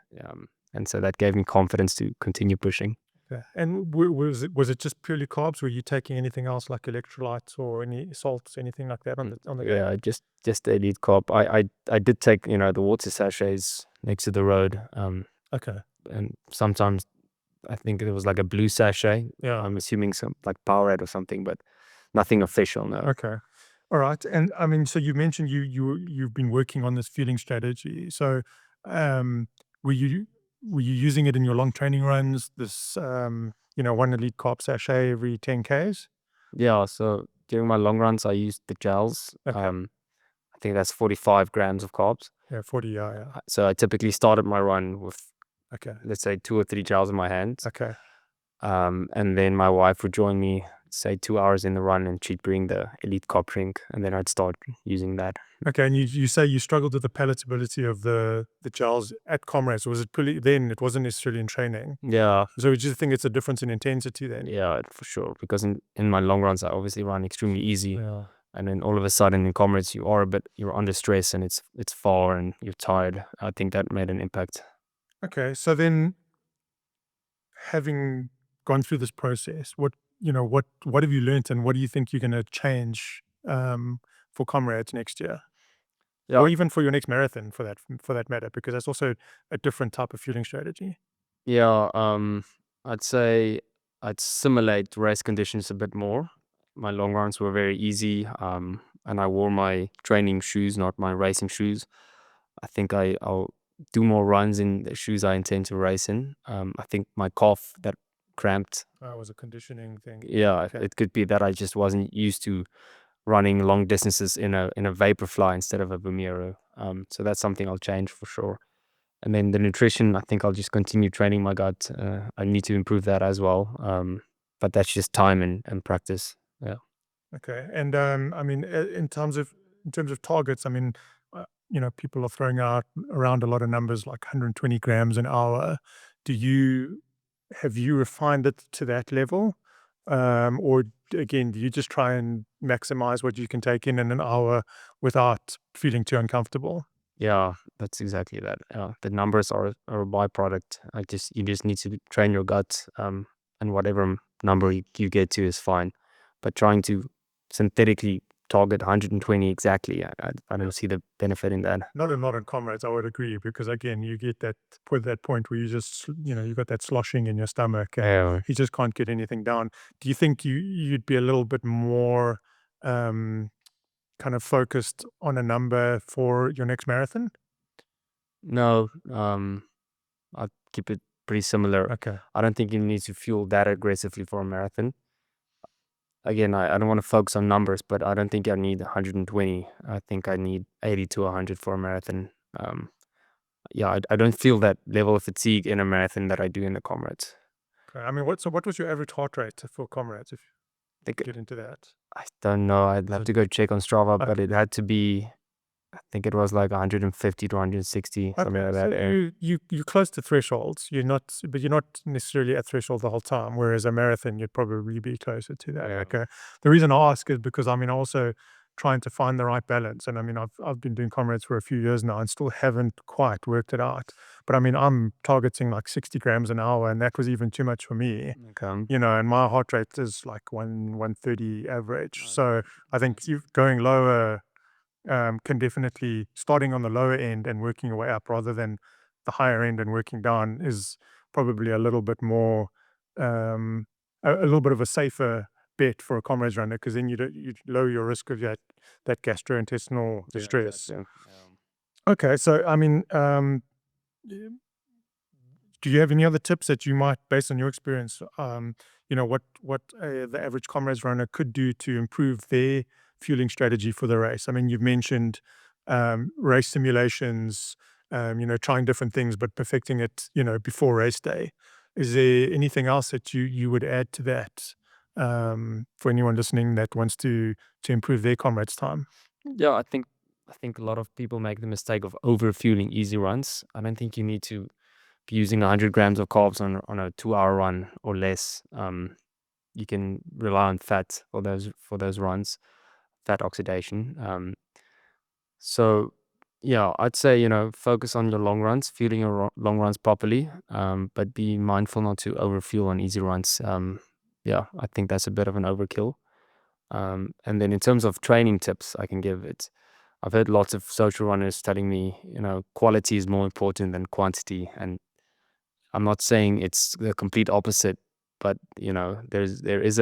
And so that gave me confidence to continue pushing. Okay. And was it just purely carbs? Were you taking anything else like electrolytes or any salts, anything like that on the day? Yeah, just the elite carb. I did take, the water sachets next to the road. Okay. And sometimes I think it was like a blue sachet. Yeah. I'm assuming some like Powerade or something, but nothing official. No. Okay. All right. And I mean, so you mentioned you've been working on this fueling strategy. So, um, were you using it in your long training runs? This, 1 elite carb sachet every 10Ks. Yeah. So during my long runs, I used the gels. Okay. I think that's 45 grams of carbs. Yeah, 40. Yeah. So I typically started my run with, Okay. let's say, 2 or 3 gels in my hands. Okay. And then my wife would join me, say 2 hours in the run, and she'd bring the elite carb drink, and then I'd start using that. Okay. And you say you struggled with the palatability of the gels at Comrades. Was it pretty then? It wasn't necessarily in training. Yeah, So do you think it's a difference in intensity then? yeah, for sure. Because in my long runs, I obviously run extremely easy, Yeah. and then all of a sudden in Comrades, you're under stress, and it's far, and you're tired. I think that made an impact. Okay. So then, having gone through this process, what have you learned, and what do you think you're going to change for Comrades next year, Yeah, or even for your next marathon, for that matter, because that's also a different type of fueling strategy. yeah. I'd say I'd simulate race conditions a bit more. My long runs were very easy, and I wore my training shoes, not my racing shoes. I think I'll do more runs in the shoes I intend to race in. I think my calf that cramped. It was a conditioning thing. Yeah, Okay. it could be that I just wasn't used to running long distances in a Vaporfly instead of a Vomero. So that's something I'll change for sure. And then the nutrition, I think I'll just continue training my gut. I need to improve that as well. But that's just time and practice. Yeah. Okay. And I mean, in terms of targets, I mean, people are throwing out around a lot of numbers like 120 grams an hour. Have you refined it to that level? Or again, do you just try and maximize what you can take in an hour without feeling too uncomfortable? Yeah, that's exactly that. The numbers are a byproduct. You just need to train your gut, and whatever number you get to is fine. But trying to synthetically target 120 exactly, I don't see the benefit in that. Not in Comrades, I would agree, because again, you get that point where you got that sloshing in your stomach and Yeah. you just can't get anything down. Do you think you'd be a little bit more um, kind of focused on a number for your next marathon? No, I'll keep it pretty similar. Okay. I don't think you need to fuel that aggressively for a marathon. Again, I don't want to focus on numbers, but I don't think I need 120. I think I need 80 to 100 for a marathon. Um, yeah, I don't feel that level of fatigue in a marathon that I do in the Comrades. Okay. I mean, what was your average heart rate for Comrades, if I think you get into that? I don't know. I'd have to go check on Strava, but Okay. it had to be. I think it was like 150 to 160, something Okay, like so that. Yeah. you're close to thresholds. But you're not necessarily at threshold the whole time. Whereas a marathon, you'd probably be closer to that. Yeah. Okay. The reason I ask is because I mean, also trying to find the right balance. And I mean, I've been doing Comrades for a few years now and still haven't quite worked it out. But I mean, I'm targeting like 60 grams an hour, and that was even too much for me. Okay. And my heart rate is like 130 average. Okay. So I think you going lower can definitely, starting on the lower end and working your way up rather than the higher end and working down, is probably a little bit more, a little bit of a safer bet for a Comrades runner, because then you lower your risk of that gastrointestinal Yeah, distress. exactly. Okay, so I mean, do you have any other tips that you might, based on your experience, what the average Comrades runner could do to improve their fueling strategy for the race? I mean, you've mentioned race simulations, trying different things, but perfecting it, before race day. Is there anything else that you would add to that for anyone listening that wants to improve their Comrades time? Yeah, I think a lot of people make the mistake of over fueling easy runs. I don't think you need to be using 100 grams of carbs on a 2 hour run or less. You can rely on fat for those runs, fat oxidation. So yeah, I'd say focus on your long runs, fueling your long runs properly, but be mindful not to overfuel on easy runs. Yeah, I think that's a bit of an overkill. And then in terms of training tips, I can give it. I've heard lots of social runners telling me, quality is more important than quantity, and I'm not saying it's the complete opposite, but there is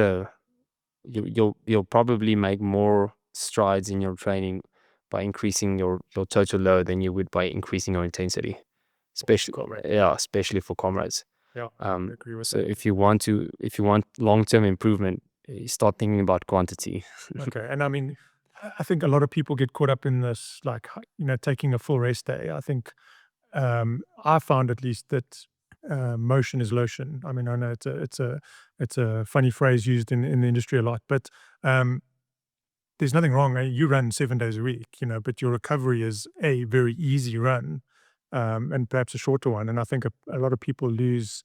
you'll probably make more strides in your training by increasing your total load than you would by increasing your intensity, especially especially for comrades. Yeah, I Um, agree with so that. if you want long-term improvement, you start thinking about quantity. Okay. And I mean, I think a lot of people get caught up in this, like, taking a full rest day. I think I found at least that motion is lotion. I mean, I know it's a funny phrase used in the industry a lot, but um, there's nothing wrong. You run 7 days a week, but your recovery is a very easy run, and perhaps a shorter one. And I think a lot of people lose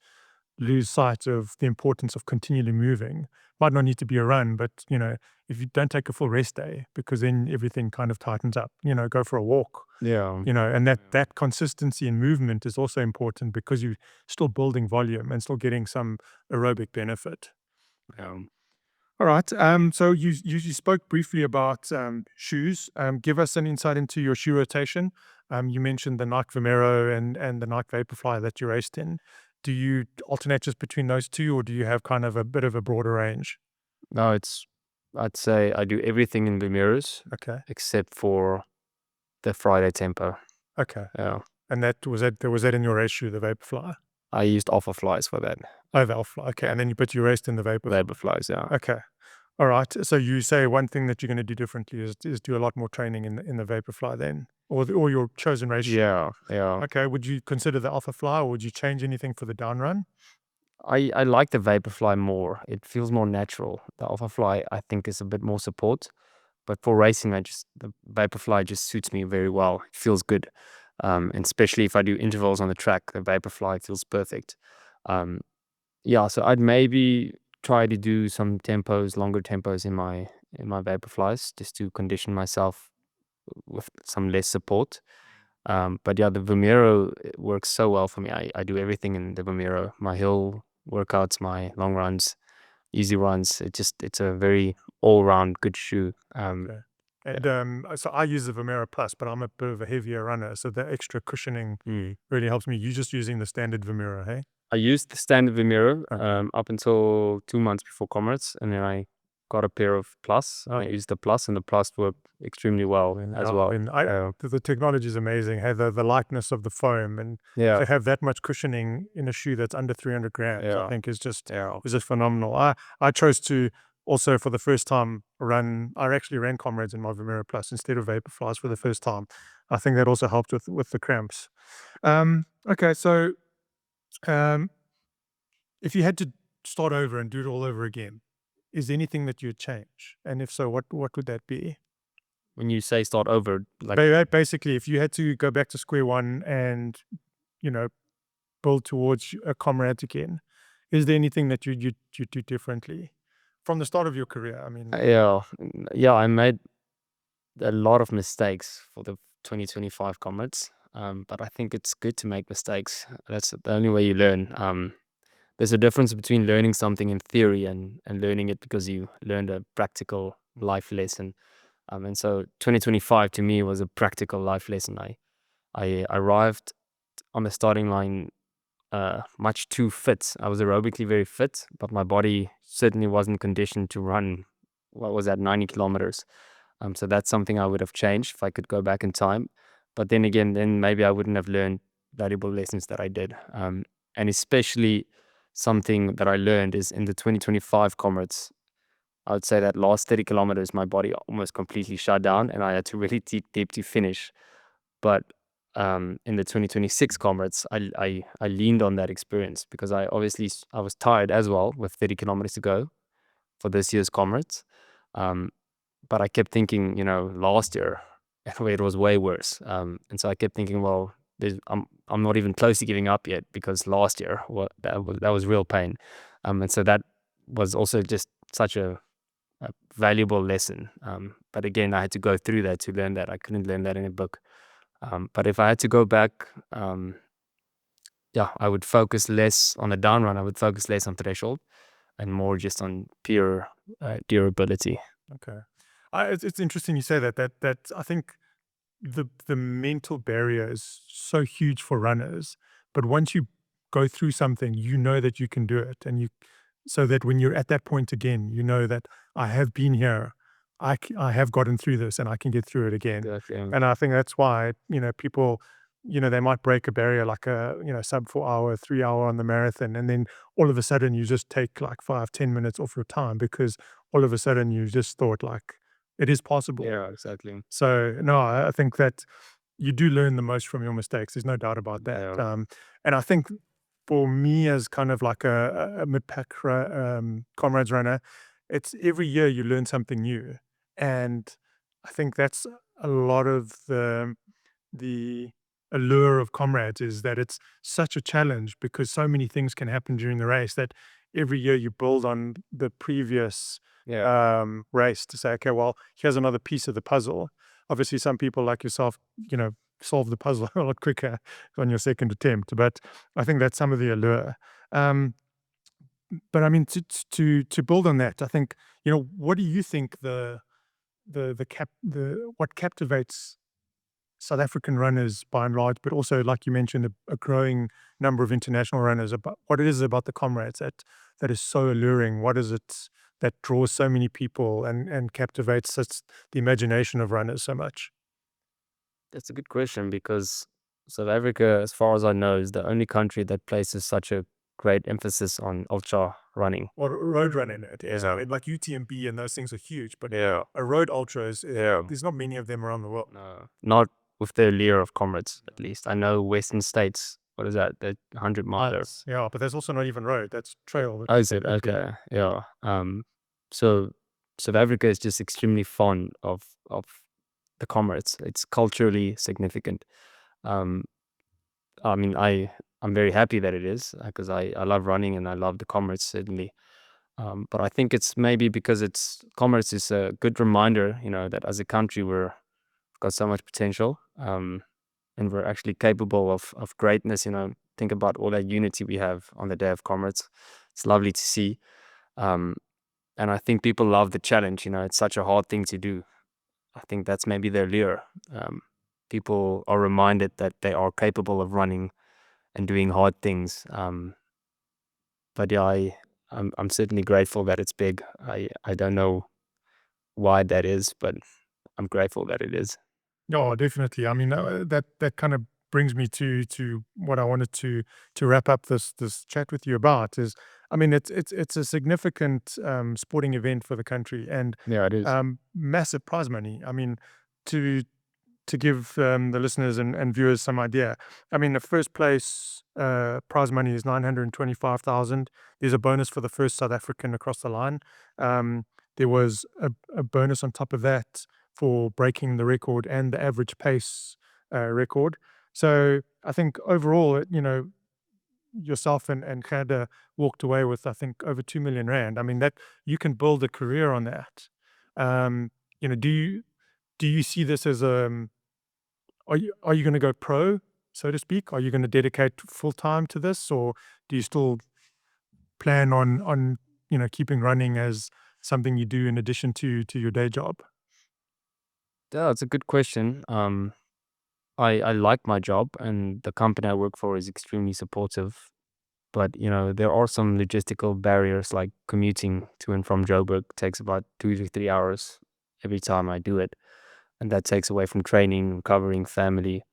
sight of the importance of continually moving. Might not need to be a run, but if you don't take a full rest day, because then everything kind of tightens up. Go for a walk. Yeah. And that consistency in movement is also important because you're still building volume and still getting some aerobic benefit. Um, All right. So you spoke briefly about shoes. Give us an insight into your shoe rotation. You mentioned the Nike Vomero and the Nike Vaporfly that you raced in. Do you alternate just between those two, or do you have kind of a bit of a broader range? no, I'd say I do everything in the mirrors Okay. except for the Friday tempo. Okay. Yeah. And was that in your race shoe, the Vaporfly? I used Alpha Flies for that. Oh, the Alpha. Okay. And then you raced in the Vaporfly. Vaporflies, yeah. Okay. All right. So you say one thing that you're going to do differently is do a lot more training in the Vaporfly then, or your chosen race shoe. Yeah, yeah. Okay. Would you consider the Alpha Fly, or would you change anything for the down run? I like the Vaporfly more. It feels more natural. The Alpha Fly, I think, is a bit more support. But for racing, the Vaporfly just suits me very well. It feels good. And especially if I do intervals on the track, the Vaporfly feels perfect. Um, yeah, so I'd maybe try to do some longer tempos in my Vaporflies, just to condition myself with some less support. But yeah, the Vomero works so well for me. I do everything in the Vomero. My hill workouts, my long runs, easy runs. It's a very all-round good shoe. Okay. And so I use the Vomero Plus, but I'm a bit of a heavier runner, so the extra cushioning Mm. really helps me. You're just using the standard Vomero, hey? I used the standard Vomero Okay. up until 2 months before Comrades, and then I got a pair of Plus. Oh, I used the Plus, and the Plus worked extremely well as well. And the technology is amazing. Hey, the lightness of the foam, and Yeah, to have that much cushioning in a shoe that's under 300 grams, I yeah, think is just yeah. phenomenal. I chose to also for the first time run. I actually ran Comrades in my Vomero Plus instead of Vaporflies for the first time. I think that also helped with the cramps. Okay, so um, if you had to start over and do it all over again, is there anything that you'd change? And if so, what would that be? When you say start over, like, Basically, if you had to go back to square one and you know build towards a Comrades again, is there anything that you do differently from the start of your career? I mean, yeah, I made a lot of mistakes for the 2025 Comrades. But I think it's good to make mistakes. That's the only way you learn. There's a difference between learning something in theory and learning it because you learned a practical life lesson. And so 2025 to me was a practical life lesson. I arrived on the starting line much too fit. I was aerobically very fit, but my body certainly wasn't conditioned to run, what was that, 90 kilometers. So that's something I would have changed if I could go back in time. But then again, then maybe I wouldn't have learned valuable lessons that I did. And especially something that I learned is in the 2025 Comrades, I would say that last 30 kilometers, my body almost completely shut down and I had to really deep to finish. But in the 2026 Comrades, I leaned on that experience because I was tired as well with 30 kilometers to go for this year's Comrades. Um, but I kept thinking, last year, where it was way worse. And so I kept thinking, well, I'm not even close to giving up yet because last year, that was real pain. And so that was also just such a valuable lesson. But again, I had to go through that to learn that. I couldn't learn that in a book. But if I had to go back, yeah, I would focus less on the down run. I would focus less on threshold and more just on pure durability. okay, it's interesting you say that. That I think the mental barrier is so huge for runners, but once you go through something, you know that you can do it, and so that when you're at that point again, you know that I have been here, I have gotten through this, and I can get through it again. Exactly. And I think that's why people, they might break a barrier like a sub 4 hour, 3 hour on the marathon, and then all of a sudden you just take like 5-10 minutes off your time because all of a sudden you just thought like it is possible. Yeah, exactly. So no, I think that you do learn the most from your mistakes. There's no doubt about that. Yeah. And I think for me as kind of like a mid-pack comrades runner, it's every year you learn something new. And I think that's a lot of the allure of comrades, is that it's such a challenge because so many things can happen during the race that every year you build on the previous Yeah. race to say, okay, well, here's another piece of the puzzle. Obviously, some people like yourself, solve the puzzle a lot quicker on your second attempt. But I think that's some of the allure. Um, but I mean, to build on that, I think, what do you think the what captivates South African runners by and large, but also, like you mentioned, a growing number of international runners, about what it is about the comrades that is so alluring? What is it that draws so many people and captivates the imagination of runners so much? That's a good question because South Africa, as far as I know, is the only country that places such a great emphasis on ultra running. Or road running it is. I Yeah. mean, like UTMB and those things are huge, but Yeah. a road ultra Yeah. there's not many of them around the world. No, not with the allure of Comrades, at least. I know Western States, what is that? The 100 miler. Yeah, but there's also not even road. That's trail. Oh, is it? Okay. Yeah. So South Africa is just extremely fond of the Comrades. It's culturally significant. Um, I mean, I'm very happy that it is because I love running and I love the Comrades certainly. But I think it's maybe because it's Comrades is a good reminder, that as a country we've got so much potential, and we're actually capable of greatness. Think about all that unity we have on the day of Comrades. It's lovely to see, um, and I think people love the challenge. It's such a hard thing to do. I think that's maybe their lure. Um, People are reminded that they are capable of running and doing hard things. But yeah, I'm certainly grateful that it's big. I don't know why that is, but I'm grateful that it is. Oh, definitely. I mean, that kind of brings me to what I wanted to wrap up this chat with you about is, I mean, it's a significant sporting event for the country, and Yeah, it is. massive prize money. I mean, to to give the listeners and viewers some idea, I mean, the first place prize money is 925,000. There's a bonus for the first South African across the line. Um, there was a bonus on top of that for breaking the record and the average pace record. So I think overall, yourself and Gerda walked away with, I think, over 2 million rand. I mean, that you can build a career on that. Um, do you see this as are you going to go pro, so to speak? Are you going to dedicate full time to this, or do you still plan on keeping running as something you do in addition to your day job? Yeah, it's a good question. I like my job and the company I work for is extremely supportive. But there are some logistical barriers like commuting to and from Joburg takes about 2 to 3 hours every time I do it. And that takes away from training, recovering, family.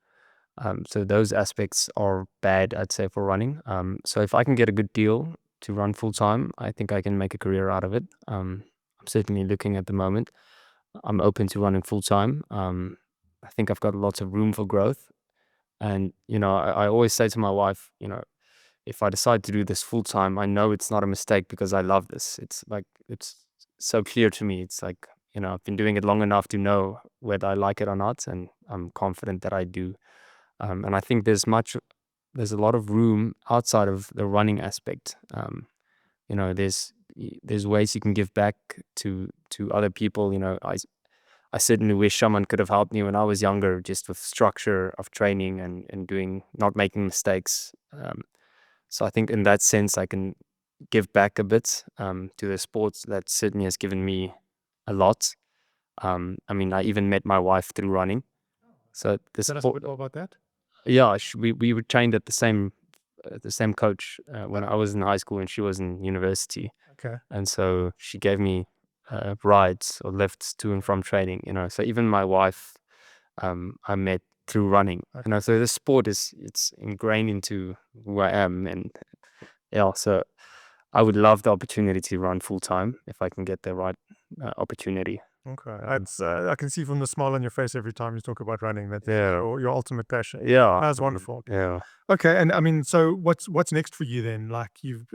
So those aspects are bad, I'd say, for running. So if I can get a good deal to run full time, I think I can make a career out of it. I'm certainly looking at the moment. I'm open to running full time. I think I've got lots of room for growth. And, I always say to my wife, if I decide to do this full time, I know it's not a mistake because I love this. It's like, it's so clear to me. It's like, I've been doing it long enough to know whether I like it or not. And I'm confident that I do. And I think there's a lot of room outside of the running aspect. There's ways you can give back to other people. I certainly wish someone could have helped me when I was younger, just with structure of training and doing, not making mistakes. So I think in that sense, I can give back a bit to the sports that certainly has given me a lot. I mean, I even met my wife through running. So the Tell us a sport, bit more about that. yeah, we were trained at the same the same coach when I was in high school and she was in university. Okay. And so she gave me rides or lifts to and from training, So even my wife, I met through running. Okay. So the sport it's ingrained into who I am. And yeah, so I would love the opportunity to run full time if I can get the right opportunity. Okay. That's I can see from the smile on your face every time you talk about running that this is Yeah. your ultimate passion. Yeah. That's wonderful. Yeah. Okay, and I mean, so what's next for you then? Like you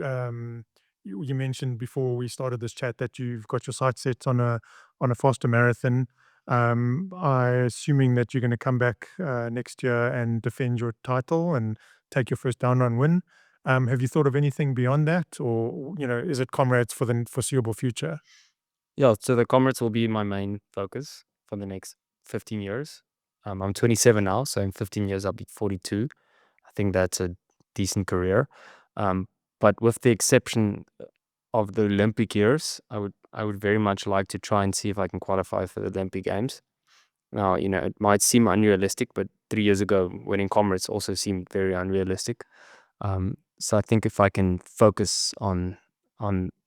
mentioned before we started this chat that you've got your sights set on a faster marathon. I assuming that you're going to come back next year and defend your title and take your first down run win. Have you thought of anything beyond that, or is it Comrades for the foreseeable future? Yeah, so the Comrades will be my main focus for the next 15 years. I'm 27 now, so in 15 years I'll be 42. I think that's a decent career. Um, but with the exception of the Olympic years, I would very much like to try and see if I can qualify for the Olympic Games. Now, it might seem unrealistic, but 3 years ago, winning Comrades also seemed very unrealistic. So I think if I can focus on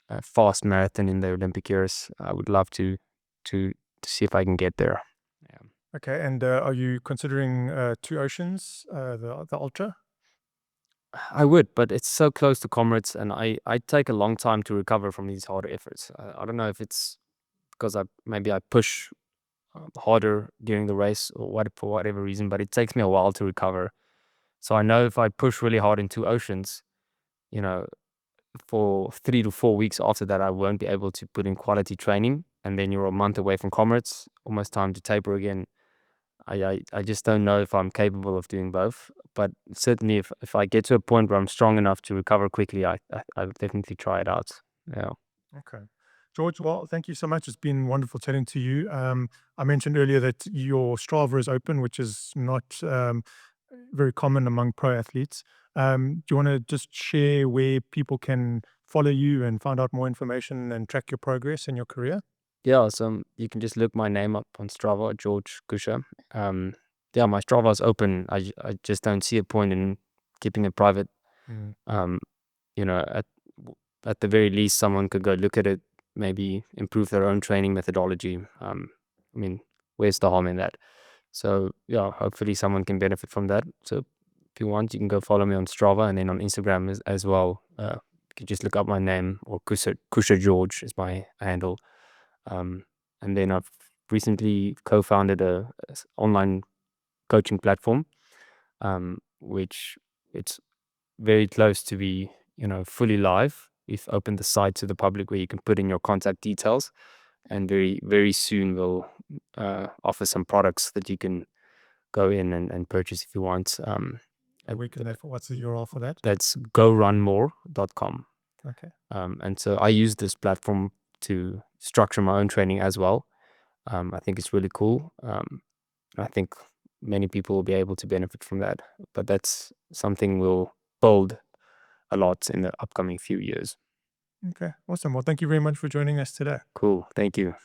a fast marathon in the Olympic years, I would love to see if I can get there. Yeah. Okay, and are you considering Two Oceans, the ultra? I would, but it's so close to Comrades, and I take a long time to recover from these harder efforts. I don't know if it's because maybe I push harder during the race or for whatever reason, but it takes me a while to recover. So I know if I push really hard in Two Oceans, you know, for 3 to 4 weeks after that, I won't be able to put in quality training. And then you're a month away from Comrades, almost time to taper again. I just don't know if I'm capable of doing both. But certainly, if I get to a point where I'm strong enough to recover quickly, I'll definitely try it out. Yeah. Okay. George, well, thank you so much. It's been wonderful chatting to you. I mentioned earlier that your Strava is open, which is not very common among pro athletes. Do you want to just share where people can follow you and find out more information and track your progress in your career? Yeah, so you can just look my name up on Strava, George Kusche. Yeah, my Strava is open. I just don't see a point in keeping it private. Mm. Um, you know, at the very least, someone could go look at it, maybe improve their own training methodology. I mean, where's the harm in that? So yeah, hopefully someone can benefit from that. So if you want, you can go follow me on Strava and then on Instagram as well. You can just look up my name or Kusche George is my handle. Um, and then I've recently co-founded a online coaching platform, which it's very close to be, fully live. We've opened the site to the public where you can put in your contact details, and very, very soon we'll offer some products that you can go in and purchase if you want. Where can they, what's the URL for that? That's gorunmore.com. Okay. And so I use this platform to structure my own training as well. I think it's really cool. I think many people will be able to benefit from that. But that's something we'll build a lot in the upcoming few years. Okay. Awesome. Well, thank you very much for joining us today. Cool. Thank you.